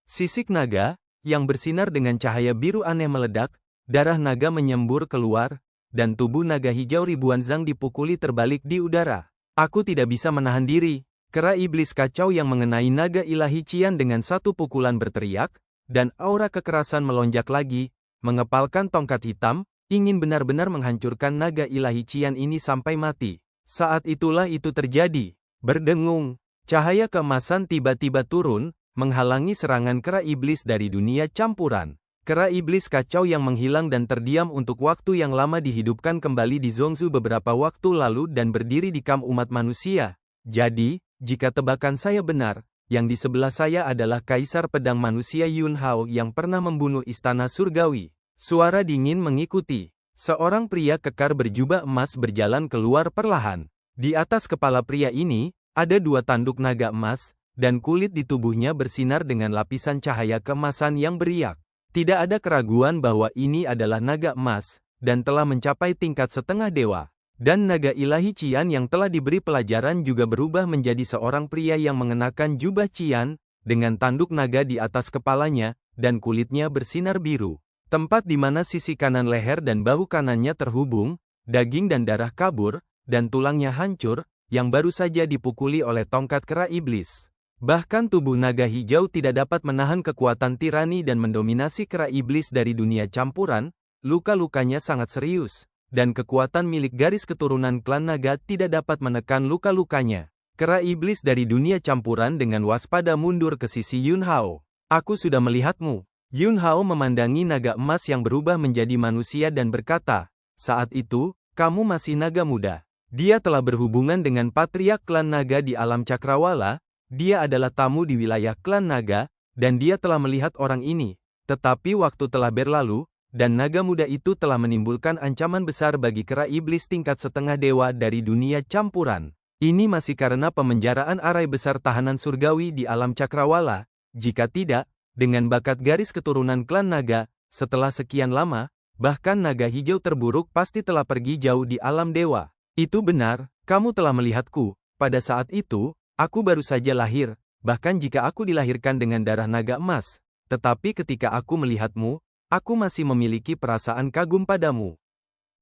Sisik naga, yang bersinar dengan cahaya biru aneh meledak, darah naga menyembur keluar, dan tubuh naga hijau ribuan zang dipukuli terbalik di udara. Aku tidak bisa menahan diri. Kera iblis kacau yang mengenai naga ilahi Qian dengan satu pukulan berteriak, dan aura kekerasan melonjak lagi, mengepalkan tongkat hitam, ingin benar-benar menghancurkan naga ilahi Qian ini sampai mati. Saat itulah itu terjadi. Berdengung, cahaya keemasan tiba-tiba turun, menghalangi serangan kera iblis dari dunia campuran. Kera iblis kacau yang menghilang dan terdiam untuk waktu yang lama dihidupkan kembali di Zhongzhou beberapa waktu lalu dan berdiri di kamp umat manusia. Jadi, jika tebakan saya benar, yang di sebelah saya adalah Kaisar Pedang Manusia Yun Hao yang pernah membunuh istana surgawi. Suara dingin mengikuti. Seorang pria kekar berjubah emas berjalan keluar perlahan. Di atas kepala pria ini, ada 2 tanduk naga emas, dan kulit di tubuhnya bersinar dengan lapisan cahaya keemasan yang beriak. Tidak ada keraguan bahwa ini adalah naga emas, dan telah mencapai tingkat setengah dewa. Dan naga ilahi Qian yang telah diberi pelajaran juga berubah menjadi seorang pria yang mengenakan jubah Qian, dengan tanduk naga di atas kepalanya, dan kulitnya bersinar biru. Tempat di mana sisi kanan leher dan bahu kanannya terhubung, daging dan darah kabur, dan tulangnya hancur, yang baru saja dipukuli oleh tongkat kera iblis. Bahkan tubuh naga hijau tidak dapat menahan kekuatan tirani dan mendominasi kera iblis dari dunia campuran, luka-lukanya sangat serius. Dan kekuatan milik garis keturunan klan naga tidak dapat menekan luka-lukanya. Kera iblis dari dunia campuran dengan waspada mundur ke sisi Yun Hao. Aku sudah melihatmu. Yun Hao memandangi naga emas yang berubah menjadi manusia dan berkata, saat itu, kamu masih naga muda. Dia telah berhubungan dengan patriark klan naga di alam cakrawala, dia adalah tamu di wilayah klan naga, dan dia telah melihat orang ini. Tetapi waktu telah berlalu, dan naga muda itu telah menimbulkan ancaman besar bagi kera iblis tingkat setengah dewa dari dunia campuran. Ini masih karena pemenjaraan arai besar tahanan surgawi di alam cakrawala. Jika tidak, dengan bakat garis keturunan klan naga, setelah sekian lama, bahkan naga hijau terburuk pasti telah pergi jauh di alam dewa. Itu benar, kamu telah melihatku. Pada saat itu, aku baru saja lahir, bahkan jika aku dilahirkan dengan darah naga emas. Tetapi ketika aku melihatmu, aku masih memiliki perasaan kagum padamu.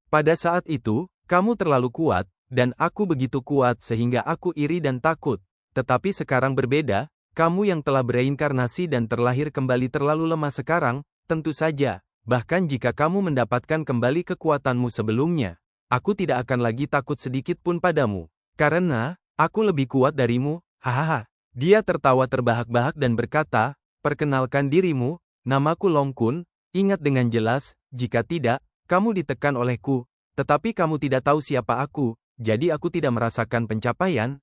Pada saat itu, kamu terlalu kuat, dan aku begitu kuat sehingga aku iri dan takut. Tetapi sekarang berbeda, kamu yang telah bereinkarnasi dan terlahir kembali terlalu lemah sekarang, tentu saja, bahkan jika kamu mendapatkan kembali kekuatanmu sebelumnya, aku tidak akan lagi takut sedikit pun padamu. Karena, aku lebih kuat darimu, hahaha. Dia tertawa terbahak-bahak dan berkata, perkenalkan dirimu, namaku Long Kun, ingat dengan jelas, jika tidak, kamu ditekan olehku, tetapi kamu tidak tahu siapa aku, jadi aku tidak merasakan pencapaian.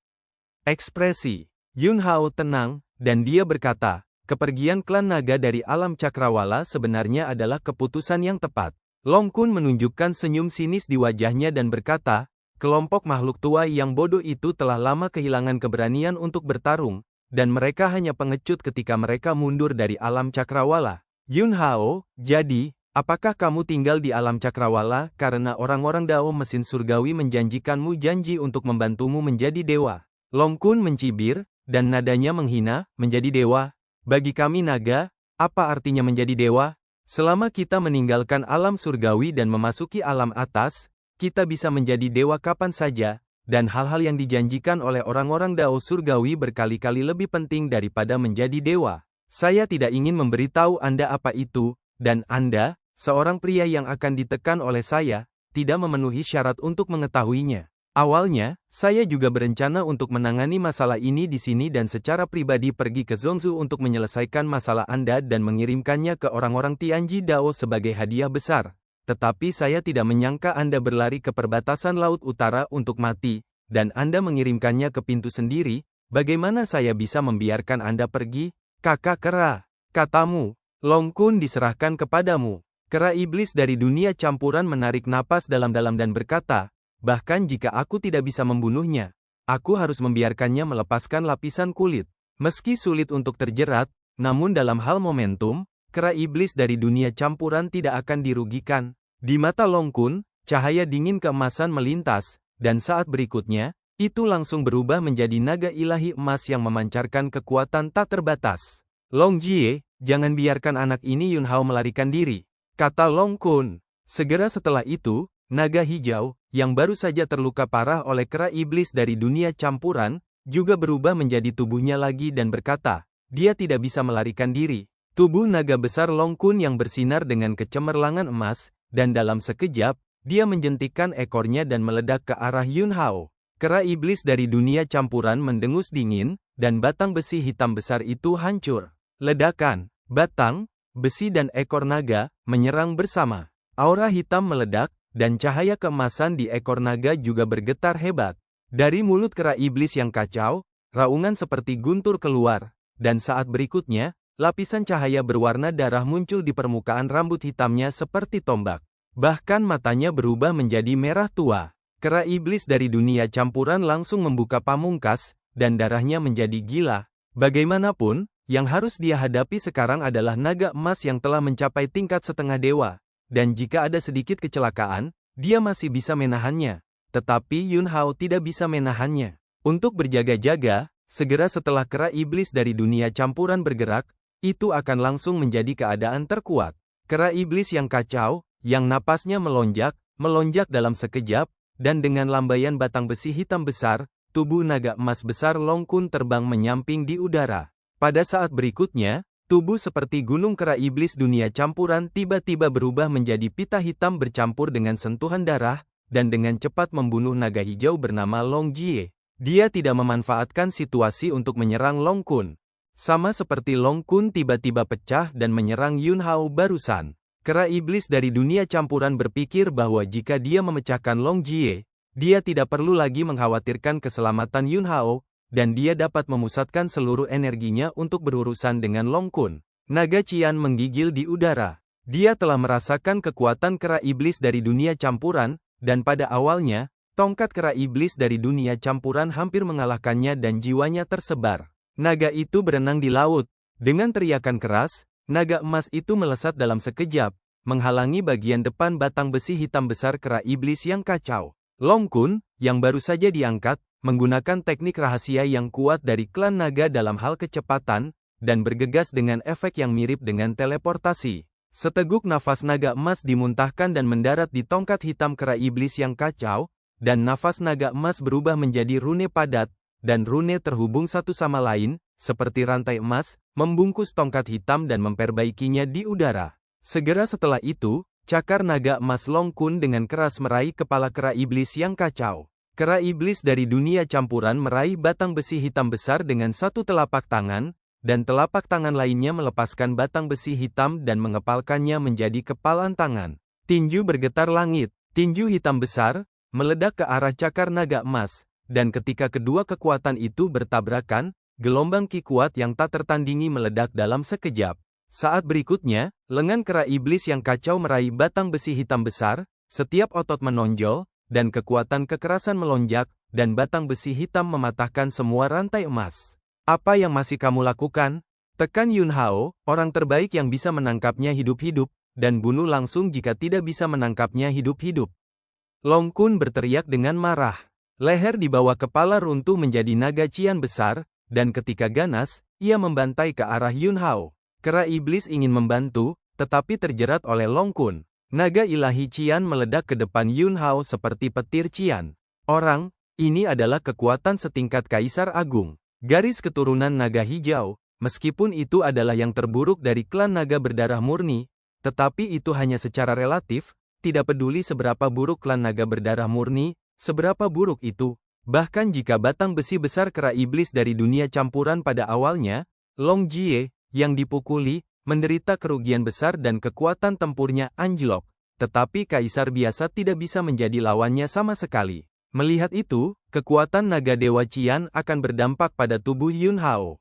Ekspresi Yun Hao tenang, dan dia berkata, kepergian klan naga dari alam cakrawala sebenarnya adalah keputusan yang tepat. Long Kun menunjukkan senyum sinis di wajahnya dan berkata, kelompok makhluk tua yang bodoh itu telah lama kehilangan keberanian untuk bertarung, dan mereka hanya pengecut ketika mereka mundur dari alam cakrawala. Yun Hao, jadi, apakah kamu tinggal di alam cakrawala karena orang-orang Dao mesin surgawi menjanjikanmu janji untuk membantumu menjadi dewa? Long Kun mencibir, dan nadanya menghina, menjadi dewa? Bagi kami naga, apa artinya menjadi dewa? Selama kita meninggalkan alam surgawi dan memasuki alam atas, kita bisa menjadi dewa kapan saja, dan hal-hal yang dijanjikan oleh orang-orang Dao surgawi berkali-kali lebih penting daripada menjadi dewa. Saya tidak ingin memberitahu Anda apa itu, dan Anda, seorang pria yang akan ditekan oleh saya, tidak memenuhi syarat untuk mengetahuinya. Awalnya, saya juga berencana untuk menangani masalah ini di sini dan secara pribadi pergi ke Zhongzhou untuk menyelesaikan masalah Anda dan mengirimkannya ke orang-orang Tianji Dao sebagai hadiah besar. Tetapi saya tidak menyangka Anda berlari ke perbatasan Laut Utara untuk mati, dan Anda mengirimkannya ke pintu sendiri. Bagaimana saya bisa membiarkan Anda pergi? Kakak kera, katamu, Long Kun diserahkan kepadamu. Kera iblis dari dunia campuran menarik napas dalam-dalam dan berkata, bahkan jika aku tidak bisa membunuhnya, aku harus membiarkannya melepaskan lapisan kulit. Meski sulit untuk terjerat, namun dalam hal momentum, kera iblis dari dunia campuran tidak akan dirugikan. Di mata Long Kun, cahaya dingin keemasan melintas, dan saat berikutnya, itu langsung berubah menjadi naga ilahi emas yang memancarkan kekuatan tak terbatas. Long Jie, jangan biarkan anak ini Yun Hao melarikan diri, kata Long Kun. Segera setelah itu, naga hijau, yang baru saja terluka parah oleh kera iblis dari dunia campuran, juga berubah menjadi tubuhnya lagi dan berkata, dia tidak bisa melarikan diri. Tubuh naga besar Long Kun yang bersinar dengan kecemerlangan emas, dan dalam sekejap, dia menjentikkan ekornya dan meledak ke arah Yun Hao. Kera iblis dari dunia campuran mendengus dingin, dan batang besi hitam besar itu hancur. Ledakan, batang, besi dan ekor naga, menyerang bersama. Aura hitam meledak, dan cahaya keemasan di ekor naga juga bergetar hebat. Dari mulut kera iblis yang kacau, raungan seperti guntur keluar, dan saat berikutnya, lapisan cahaya berwarna darah muncul di permukaan rambut hitamnya seperti tombak. Bahkan matanya berubah menjadi merah tua. Kera iblis dari dunia campuran langsung membuka pamungkas, dan darahnya menjadi gila. Bagaimanapun, yang harus dia hadapi sekarang adalah naga emas yang telah mencapai tingkat setengah dewa. Dan jika ada sedikit kecelakaan, dia masih bisa menahannya. Tetapi Yun Hao tidak bisa menahannya. Untuk berjaga-jaga, segera setelah kera iblis dari dunia campuran bergerak, itu akan langsung menjadi keadaan terkuat. Kera iblis yang kacau, yang napasnya melonjak dalam sekejap, dan dengan lambaian batang besi hitam besar, tubuh naga emas besar Long Kun terbang menyamping di udara. Pada saat berikutnya, tubuh seperti gunung kera iblis dunia campuran tiba-tiba berubah menjadi pita hitam bercampur dengan sentuhan darah, dan dengan cepat membunuh naga hijau bernama Long Jie. Dia tidak memanfaatkan situasi untuk menyerang Long Kun. Sama seperti Long Kun tiba-tiba pecah dan menyerang Yun Hao barusan. Kera iblis dari dunia campuran berpikir bahwa jika dia memecahkan Long Jie, dia tidak perlu lagi mengkhawatirkan keselamatan Yun Hao, dan dia dapat memusatkan seluruh energinya untuk berurusan dengan Long Kun. Naga Qian menggigil di udara. Dia telah merasakan kekuatan kera iblis dari dunia campuran, dan pada awalnya, tongkat kera iblis dari dunia campuran hampir mengalahkannya dan jiwanya tersebar. Naga itu berenang di laut. Dengan teriakan keras, naga emas itu melesat dalam sekejap, menghalangi bagian depan batang besi hitam besar kera iblis yang kacau. Long Kun, yang baru saja diangkat, menggunakan teknik rahasia yang kuat dari klan naga dalam hal kecepatan, dan bergegas dengan efek yang mirip dengan teleportasi. Seteguk nafas naga emas dimuntahkan dan mendarat di tongkat hitam kera iblis yang kacau, dan nafas naga emas berubah menjadi rune padat, dan rune terhubung satu sama lain, seperti rantai emas, membungkus tongkat hitam dan memperbaikinya di udara. Segera setelah itu, cakar naga emas Long Kun dengan keras meraih kepala kera iblis yang kacau. Kera iblis dari dunia campuran meraih batang besi hitam besar dengan satu telapak tangan, dan telapak tangan lainnya melepaskan batang besi hitam dan mengepalkannya menjadi kepalan tangan. Tinju bergetar langit, tinju hitam besar, meledak ke arah cakar naga emas, dan ketika kedua kekuatan itu bertabrakan, gelombang ki kuat yang tak tertandingi meledak dalam sekejap. Saat berikutnya, lengan kera iblis yang kacau meraih batang besi hitam besar, setiap otot menonjol, dan kekuatan kekerasan melonjak, dan batang besi hitam mematahkan semua rantai emas. Apa yang masih kamu lakukan? Tekan Yun Hao, orang terbaik yang bisa menangkapnya hidup-hidup, dan bunuh langsung jika tidak bisa menangkapnya hidup-hidup. Long Kun berteriak dengan marah. Leher di bawah kepala runtuh menjadi naga cian besar, dan ketika ganas, ia membantai ke arah Yun Hao. Kera iblis ingin membantu, tetapi terjerat oleh Long Kun. Naga ilahi Cian meledak ke depan Yun Hao seperti petir Cian. Orang, ini adalah kekuatan setingkat Kaisar Agung. Garis keturunan naga hijau, meskipun itu adalah yang terburuk dari klan naga berdarah murni, tetapi itu hanya secara relatif, tidak peduli seberapa buruk klan naga berdarah murni, seberapa buruk itu. Bahkan jika batang besi besar kera iblis dari dunia campuran pada awalnya, Long Jie, yang dipukuli, menderita kerugian besar dan kekuatan tempurnya anjlok, tetapi kaisar biasa tidak bisa menjadi lawannya sama sekali. Melihat itu, kekuatan naga dewa Cian akan berdampak pada tubuh Yun Hao.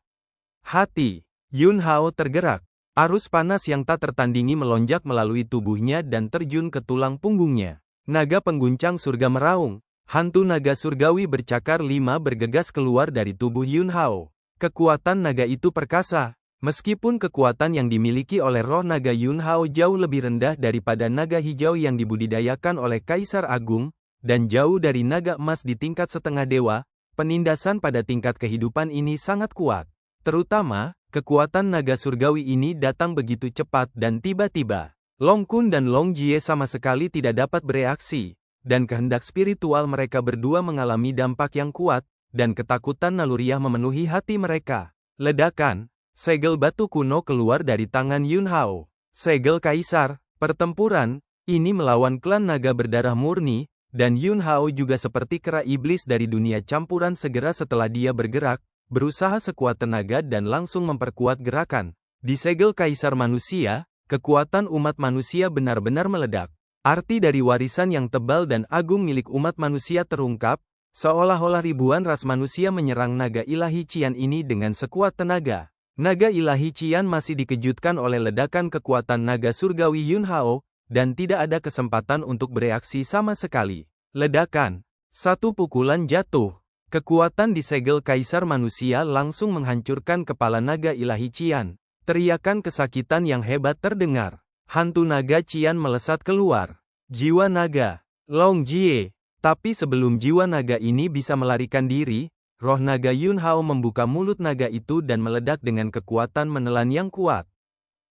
Hati Yun Hao tergerak. Arus panas yang tak tertandingi melonjak melalui tubuhnya dan terjun ke tulang punggungnya. Naga pengguncang surga meraung. Hantu naga surgawi bercakar 5 bergegas keluar dari tubuh Yun Hao. Kekuatan naga itu perkasa. Meskipun kekuatan yang dimiliki oleh roh naga Yun Hao jauh lebih rendah daripada naga hijau yang dibudidayakan oleh Kaisar Agung, dan jauh dari naga emas di tingkat setengah dewa, penindasan pada tingkat kehidupan ini sangat kuat. Terutama, kekuatan naga surgawi ini datang begitu cepat dan tiba-tiba. Long Kun dan Long Jie sama sekali tidak dapat bereaksi, dan kehendak spiritual mereka berdua mengalami dampak yang kuat, dan ketakutan naluriah memenuhi hati mereka. Ledakan. Segel batu kuno keluar dari tangan Yun Hao. Segel Kaisar, pertempuran, ini melawan klan naga berdarah murni, dan Yun Hao juga seperti kera iblis dari dunia campuran segera setelah dia bergerak, berusaha sekuat tenaga dan langsung memperkuat gerakan. Di segel Kaisar manusia, kekuatan umat manusia benar-benar meledak. Arti dari warisan yang tebal dan agung milik umat manusia terungkap, seolah-olah ribuan ras manusia menyerang naga ilahi Cian ini dengan sekuat tenaga. Naga ilahi Cian masih dikejutkan oleh ledakan kekuatan naga surgawi Yun Hao, dan tidak ada kesempatan untuk bereaksi sama sekali. Ledakan. Satu pukulan jatuh. Kekuatan di segel Kaisar manusia langsung menghancurkan kepala naga ilahi Cian. Teriakan kesakitan yang hebat terdengar. Hantu naga Cian melesat keluar. Jiwa naga. Long Jie. Tapi sebelum jiwa naga ini bisa melarikan diri, roh naga Yun Hao membuka mulut naga itu dan meledak dengan kekuatan menelan yang kuat.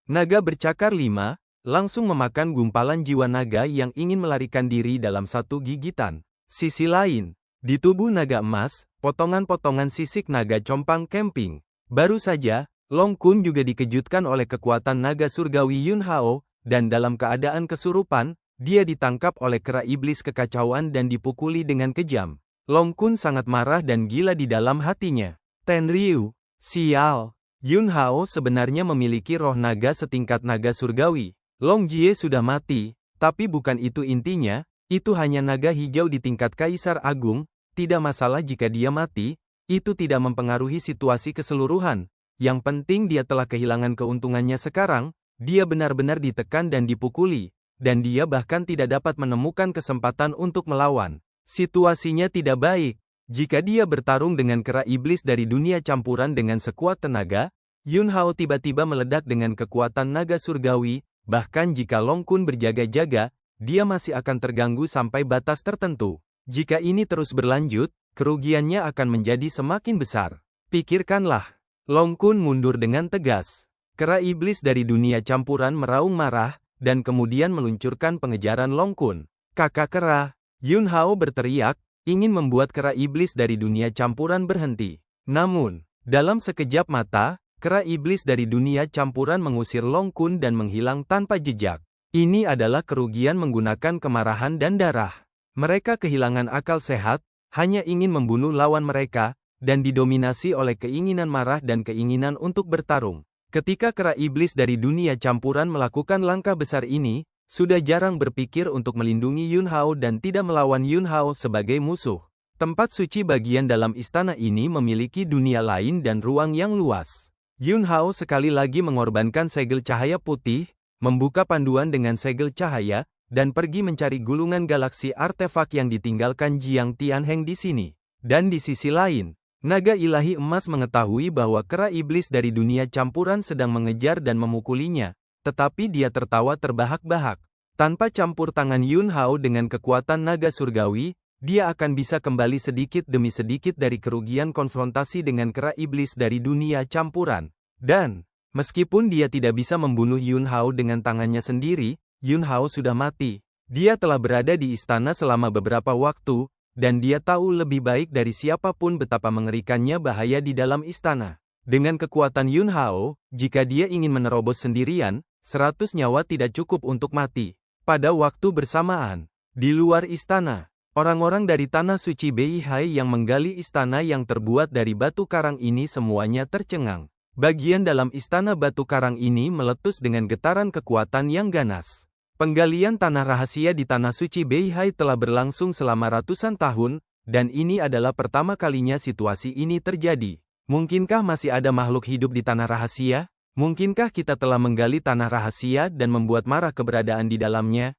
Naga bercakar 5, langsung memakan gumpalan jiwa naga yang ingin melarikan diri dalam satu gigitan. Sisi lain, di tubuh naga emas, potongan-potongan sisik naga compang camping. Baru saja, Long Kun juga dikejutkan oleh kekuatan naga surgawi Yun Hao, dan dalam keadaan kesurupan, dia ditangkap oleh kera iblis kekacauan dan dipukuli dengan kejam. Long Kun sangat marah dan gila di dalam hatinya. Tenryu, sial. Yun Hao sebenarnya memiliki roh naga setingkat naga surgawi. Long Jie sudah mati, tapi bukan itu intinya, itu hanya naga hijau di tingkat Kaisar Agung, tidak masalah jika dia mati, itu tidak mempengaruhi situasi keseluruhan. Yang penting dia telah kehilangan keuntungannya sekarang, dia benar-benar ditekan dan dipukuli, dan dia bahkan tidak dapat menemukan kesempatan untuk melawan. Situasinya tidak baik. Jika dia bertarung dengan kera iblis dari dunia campuran dengan sekuat tenaga, Yun Hao tiba-tiba meledak dengan kekuatan naga surgawi, bahkan jika Long Kun berjaga-jaga, dia masih akan terganggu sampai batas tertentu. Jika ini terus berlanjut, kerugiannya akan menjadi semakin besar. Pikirkanlah. Long Kun mundur dengan tegas. Kera iblis dari dunia campuran meraung marah, dan kemudian meluncurkan pengejaran Long Kun. Kakak kera. Yun Hao berteriak, ingin membuat kera iblis dari dunia campuran berhenti. Namun, dalam sekejap mata, kera iblis dari dunia campuran mengusir Long Kun dan menghilang tanpa jejak. Ini adalah kerugian menggunakan kemarahan dan darah. Mereka kehilangan akal sehat, hanya ingin membunuh lawan mereka, dan didominasi oleh keinginan marah dan keinginan untuk bertarung. Ketika kera iblis dari dunia campuran melakukan langkah besar ini, sudah jarang berpikir untuk melindungi Yun Hao dan tidak melawan Yun Hao sebagai musuh. Tempat suci bagian dalam istana ini memiliki dunia lain dan ruang yang luas. Yun Hao sekali lagi mengorbankan segel cahaya putih, membuka panduan dengan segel cahaya, dan pergi mencari gulungan galaksi artefak yang ditinggalkan Jiang Tianheng di sini. Dan di sisi lain, naga ilahi emas mengetahui bahwa kera iblis dari dunia campuran sedang mengejar dan memukulinya, tetapi dia tertawa terbahak-bahak. Tanpa campur tangan Yun Hao dengan kekuatan naga surgawi, dia akan bisa kembali sedikit demi sedikit dari kerugian konfrontasi dengan kera iblis dari dunia campuran. Dan, meskipun dia tidak bisa membunuh Yun Hao dengan tangannya sendiri, Yun Hao sudah mati. Dia telah berada di istana selama beberapa waktu, dan dia tahu lebih baik dari siapapun betapa mengerikannya bahaya di dalam istana. Dengan kekuatan Yun Hao, jika dia ingin menerobos sendirian, 100 nyawa tidak cukup untuk mati. Pada waktu bersamaan, di luar istana, orang-orang dari Tanah Suci Beihai yang menggali istana yang terbuat dari batu karang ini semuanya tercengang. Bagian dalam istana batu karang ini meletus dengan getaran kekuatan yang ganas. Penggalian tanah rahasia di Tanah Suci Beihai telah berlangsung selama ratusan tahun, dan ini adalah pertama kalinya situasi ini terjadi. Mungkinkah masih ada makhluk hidup di tanah rahasia? Mungkinkah kita telah menggali tanah rahasia dan membuat marah keberadaan di dalamnya?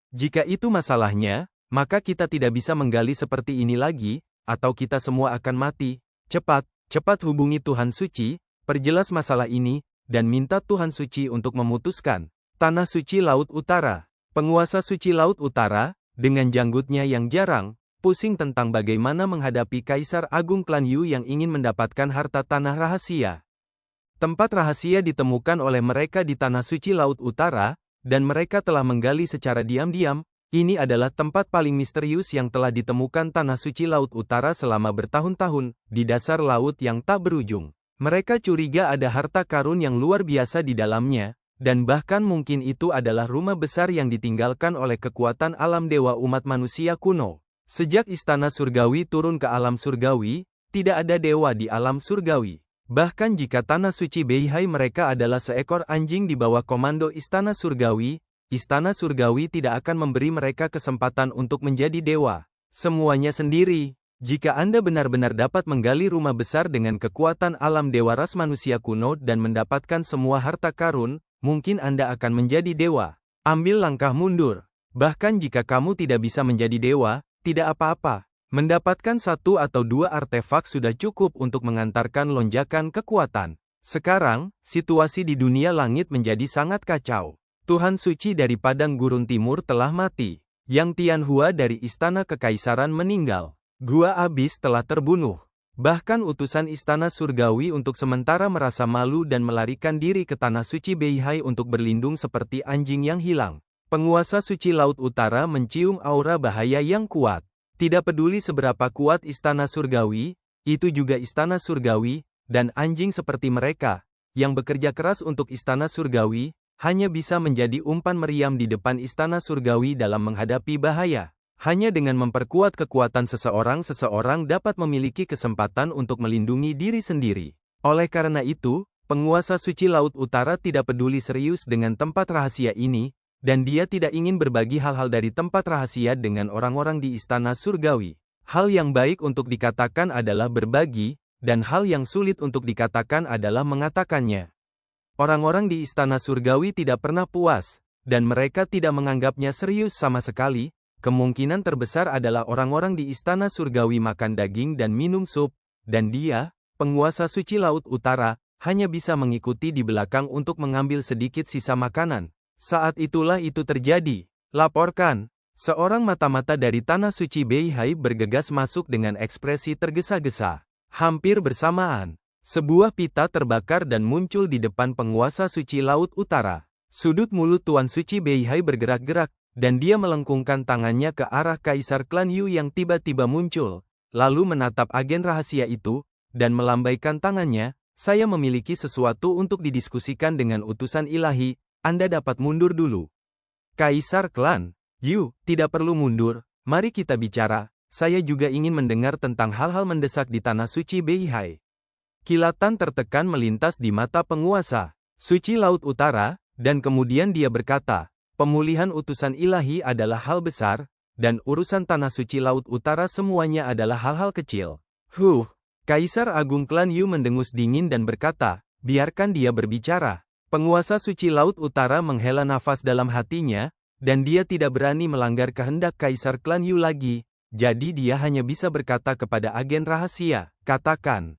Jika itu masalahnya, maka kita tidak bisa menggali seperti ini lagi, atau kita semua akan mati. Cepat hubungi Tuhan Suci, perjelas masalah ini, dan minta Tuhan Suci untuk memutuskan. Tanah Suci Laut Utara. Penguasa Suci Laut Utara, dengan janggutnya yang jarang, pusing tentang bagaimana menghadapi Kaisar Agung Klan Yu yang ingin mendapatkan harta tanah rahasia. Tempat rahasia ditemukan oleh mereka di Tanah Suci Laut Utara, dan mereka telah menggali secara diam-diam. Ini adalah tempat paling misterius yang telah ditemukan Tanah Suci Laut Utara selama bertahun-tahun, di dasar laut yang tak berujung. Mereka curiga ada harta karun yang luar biasa di dalamnya, dan bahkan mungkin itu adalah rumah besar yang ditinggalkan oleh kekuatan alam dewa umat manusia kuno. Sejak istana surgawi turun ke alam surgawi, tidak ada dewa di alam surgawi. Bahkan jika Tanah Suci Beihai mereka adalah seekor anjing di bawah komando Istana Surgawi tidak akan memberi mereka kesempatan untuk menjadi dewa. Semuanya sendiri. Jika Anda benar-benar dapat menggali rumah besar dengan kekuatan alam dewa ras manusia kuno dan mendapatkan semua harta karun, mungkin Anda akan menjadi dewa. Ambil langkah mundur. Bahkan jika kamu tidak bisa menjadi dewa, tidak apa-apa. Mendapatkan 1 atau 2 artefak sudah cukup untuk mengantarkan lonjakan kekuatan. Sekarang, situasi di dunia langit menjadi sangat kacau. Tuhan Suci dari Padang Gurun Timur telah mati. Yang Tianhua dari Istana Kekaisaran meninggal. Gua Abis telah terbunuh. Bahkan utusan Istana Surgawi untuk sementara merasa malu dan melarikan diri ke Tanah Suci Beihai untuk berlindung seperti anjing yang hilang. Penguasa Suci Laut Utara mencium aura bahaya yang kuat. Tidak peduli seberapa kuat Istana Surgawi, itu juga Istana Surgawi, dan anjing seperti mereka, yang bekerja keras untuk Istana Surgawi, hanya bisa menjadi umpan meriam di depan Istana Surgawi dalam menghadapi bahaya. Hanya dengan memperkuat kekuatan seseorang dapat memiliki kesempatan untuk melindungi diri sendiri. Oleh karena itu, penguasa Suci Laut Utara tidak peduli serius dengan tempat rahasia ini, dan dia tidak ingin berbagi hal-hal dari tempat rahasia dengan orang-orang di Istana Surgawi. Hal yang baik untuk dikatakan adalah berbagi, dan hal yang sulit untuk dikatakan adalah mengatakannya. Orang-orang di Istana Surgawi tidak pernah puas, dan mereka tidak menganggapnya serius sama sekali. Kemungkinan terbesar adalah orang-orang di Istana Surgawi makan daging dan minum sup, dan dia, penguasa Suci Laut Utara, hanya bisa mengikuti di belakang untuk mengambil sedikit sisa makanan. Saat itulah itu terjadi. Laporkan. Seorang mata-mata dari Tanah Suci Beihai bergegas masuk dengan ekspresi tergesa-gesa. Hampir bersamaan, sebuah pita terbakar dan muncul di depan penguasa Suci Laut Utara. Sudut mulut Tuan Suci Beihai bergerak-gerak, dan dia melengkungkan tangannya ke arah Kaisar Klan Yu yang tiba-tiba muncul, lalu menatap agen rahasia itu, dan melambaikan tangannya. Saya memiliki sesuatu untuk didiskusikan dengan utusan ilahi, Anda dapat mundur dulu. Kaisar Klan Yu, tidak perlu mundur, mari kita bicara, saya juga ingin mendengar tentang hal-hal mendesak di Tanah Suci Beihai. Kilatan tertekan melintas di mata penguasa Suci Laut Utara, dan kemudian dia berkata, pemulihan utusan ilahi adalah hal besar, dan urusan Tanah Suci Laut Utara semuanya adalah hal-hal kecil. Kaisar Agung Klan Yu mendengus dingin dan berkata, biarkan dia berbicara. Penguasa Suci Laut Utara menghela nafas dalam hatinya, dan dia tidak berani melanggar kehendak Kaisar Klan Yu lagi, jadi dia hanya bisa berkata kepada agen rahasia, katakan.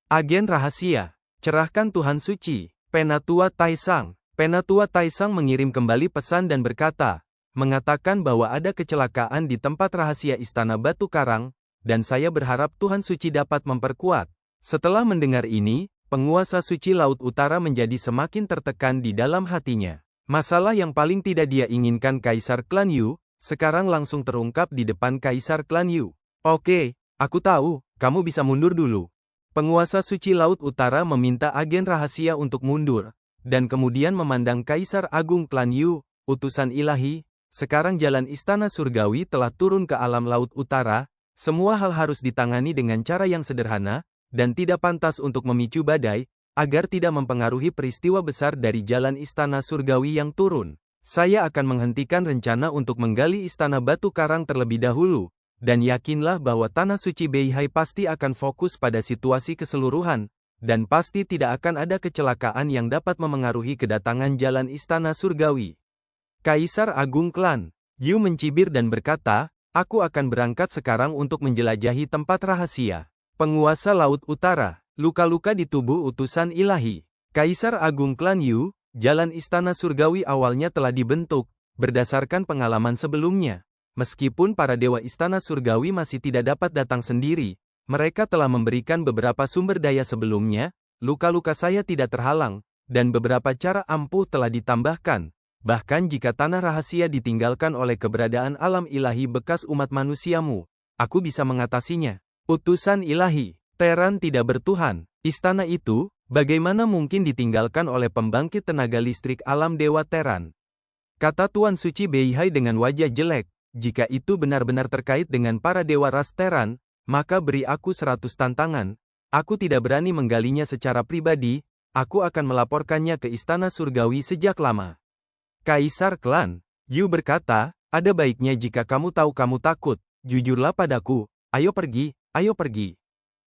Agen rahasia, cerahkan Tuhan Suci, Penatua Taisang. Penatua Taisang mengirim kembali pesan dan berkata, mengatakan bahwa ada kecelakaan di tempat rahasia Istana Batu Karang, dan saya berharap Tuhan Suci dapat memperkuat. Setelah mendengar ini, penguasa Suci Laut Utara menjadi semakin tertekan di dalam hatinya. Masalah yang paling tidak dia inginkan Kaisar Klan Yu, sekarang langsung terungkap di depan Kaisar Klan Yu. Oke, aku tahu, kamu bisa mundur dulu. Penguasa Suci Laut Utara meminta agen rahasia untuk mundur, dan kemudian memandang Kaisar Agung Klan Yu, utusan ilahi, sekarang jalan Istana Surgawi telah turun ke alam Laut Utara, semua hal harus ditangani dengan cara yang sederhana, dan tidak pantas untuk memicu badai, agar tidak mempengaruhi peristiwa besar dari jalan Istana Surgawi yang turun. Saya akan menghentikan rencana untuk menggali Istana Batu Karang terlebih dahulu, dan yakinlah bahwa Tanah Suci Beihai pasti akan fokus pada situasi keseluruhan, dan pasti tidak akan ada kecelakaan yang dapat memengaruhi kedatangan jalan Istana Surgawi. Kaisar Agung Klan Yu mencibir dan berkata, aku akan berangkat sekarang untuk menjelajahi tempat rahasia. Penguasa Laut Utara, luka-luka di tubuh utusan ilahi. Kaisar Agung Klan Yu, jalan Istana Surgawi awalnya telah dibentuk, berdasarkan pengalaman sebelumnya. Meskipun para dewa Istana Surgawi masih tidak dapat datang sendiri, mereka telah memberikan beberapa sumber daya sebelumnya, luka-luka saya tidak terhalang, dan beberapa cara ampuh telah ditambahkan. Bahkan jika tanah rahasia ditinggalkan oleh keberadaan alam ilahi bekas umat manusiamu, aku bisa mengatasinya. Utusan ilahi, Teran tidak bertuhan. Istana itu, bagaimana mungkin ditinggalkan oleh pembangkit tenaga listrik alam dewa Teran? Kata Tuan Suci Beihai dengan wajah jelek. Jika itu benar-benar terkait dengan para dewa ras Teran, maka beri aku 100 tantangan. Aku tidak berani menggalinya secara pribadi, aku akan melaporkannya ke Istana Surgawi sejak lama. Kaisar Klan Yu berkata, ada baiknya jika kamu tahu kamu takut, jujurlah padaku, ayo pergi, ayo pergi.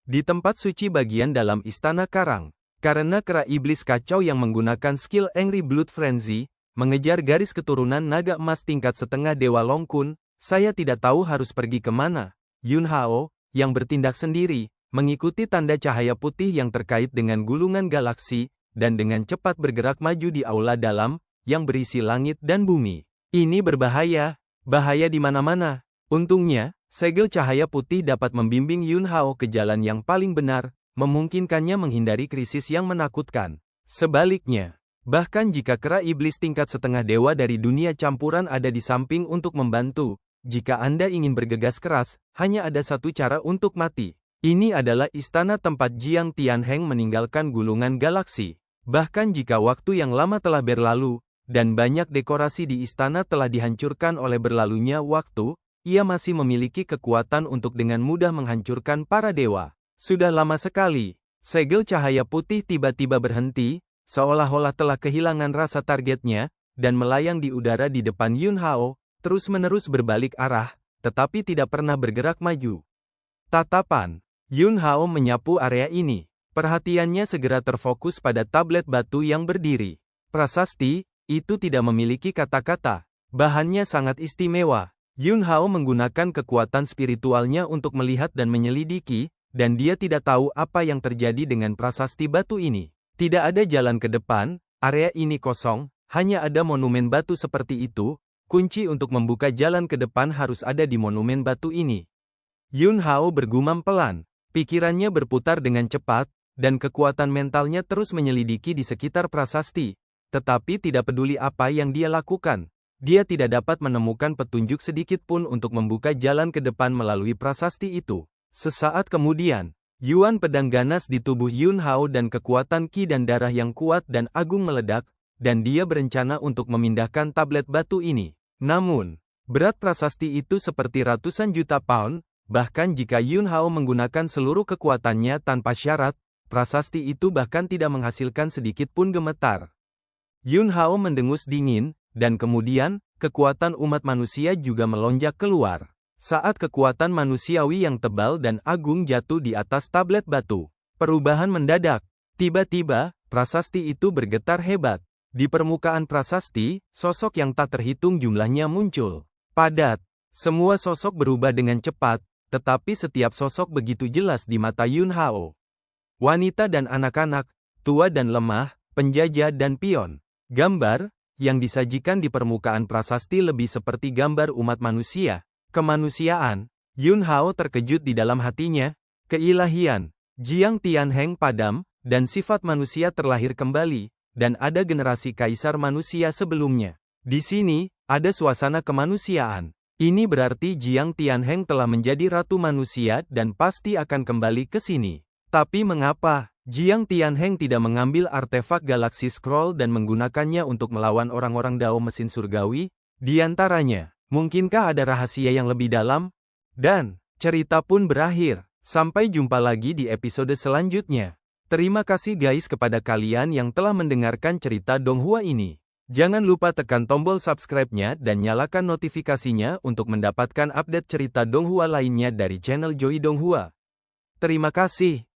Di tempat suci bagian dalam Istana Karang, karena kera iblis kacau yang menggunakan skill Angry Blood Frenzy, mengejar garis keturunan naga emas tingkat setengah Dewa Long Kun, saya tidak tahu harus pergi kemana. Yun Hao, yang bertindak sendiri, mengikuti tanda cahaya putih yang terkait dengan gulungan galaksi, dan dengan cepat bergerak maju di aula dalam, yang berisi langit dan bumi. Ini berbahaya, bahaya di mana-mana. Untungnya, segel cahaya putih dapat membimbing Yun Hao ke jalan yang paling benar, memungkinkannya menghindari krisis yang menakutkan. Sebaliknya, bahkan jika kera iblis tingkat setengah dewa dari dunia campuran ada di samping untuk membantu, jika Anda ingin bergegas keras, hanya ada satu cara untuk mati. Ini adalah istana tempat Jiang Tianheng meninggalkan gulungan galaksi. Bahkan jika waktu yang lama telah berlalu, dan banyak dekorasi di istana telah dihancurkan oleh berlalunya waktu, ia masih memiliki kekuatan untuk dengan mudah menghancurkan para dewa. Sudah lama sekali, segel cahaya putih tiba-tiba berhenti, seolah-olah telah kehilangan rasa targetnya, dan melayang di udara di depan Yun Hao, terus-menerus berbalik arah, tetapi tidak pernah bergerak maju. Tatapan Yun Hao menyapu area ini. Perhatiannya segera terfokus pada tablet batu yang berdiri. Prasasti, itu tidak memiliki kata-kata. Bahannya sangat istimewa. Yun Hao menggunakan kekuatan spiritualnya untuk melihat dan menyelidiki, dan dia tidak tahu apa yang terjadi dengan prasasti batu ini. Tidak ada jalan ke depan, area ini kosong, hanya ada monumen batu seperti itu, kunci untuk membuka jalan ke depan harus ada di monumen batu ini. Yun Hao bergumam pelan, pikirannya berputar dengan cepat, dan kekuatan mentalnya terus menyelidiki di sekitar prasasti, tetapi tidak peduli apa yang dia lakukan. dia tidak dapat menemukan petunjuk sedikit pun untuk membuka jalan ke depan melalui prasasti itu. Sesaat kemudian, Yuan pedang ganas di tubuh Yun Hao dan kekuatan ki dan darah yang kuat dan agung meledak, dan dia berencana untuk memindahkan tablet batu ini. Namun, berat prasasti itu seperti ratusan juta pound, bahkan jika Yun Hao menggunakan seluruh kekuatannya tanpa syarat, prasasti itu bahkan tidak menghasilkan sedikit pun gemetar. Yun Hao mendengus dingin, dan kemudian, kekuatan umat manusia juga melonjak keluar. Saat kekuatan manusiawi yang tebal dan agung jatuh di atas tablet batu, perubahan mendadak. Tiba-tiba, prasasti itu bergetar hebat. Di permukaan prasasti, sosok yang tak terhitung jumlahnya muncul. Padat. Semua sosok berubah dengan cepat, tetapi setiap sosok begitu jelas di mata Yun Hao. Wanita dan anak-anak, tua dan lemah, penjajah dan pion. Gambar yang disajikan di permukaan prasasti lebih seperti gambar umat manusia, kemanusiaan. Yun Hao terkejut di dalam hatinya, keilahian. Jiang Tianheng padam, dan sifat manusia terlahir kembali, dan ada generasi kaisar manusia sebelumnya. Di sini, ada suasana kemanusiaan. Ini berarti Jiang Tianheng telah menjadi ratu manusia dan pasti akan kembali ke sini. Tapi mengapa Jiang Tianheng tidak mengambil artefak Galaxy Scroll dan menggunakannya untuk melawan orang-orang Dao mesin surgawi? Di antaranya, mungkinkah ada rahasia yang lebih dalam? Dan, cerita pun berakhir. Sampai jumpa lagi di episode selanjutnya. Terima kasih guys kepada kalian yang telah mendengarkan cerita Donghua ini. Jangan lupa tekan tombol subscribe-nya dan nyalakan notifikasinya untuk mendapatkan update cerita Donghua lainnya dari channel Joy Donghua. Terima kasih.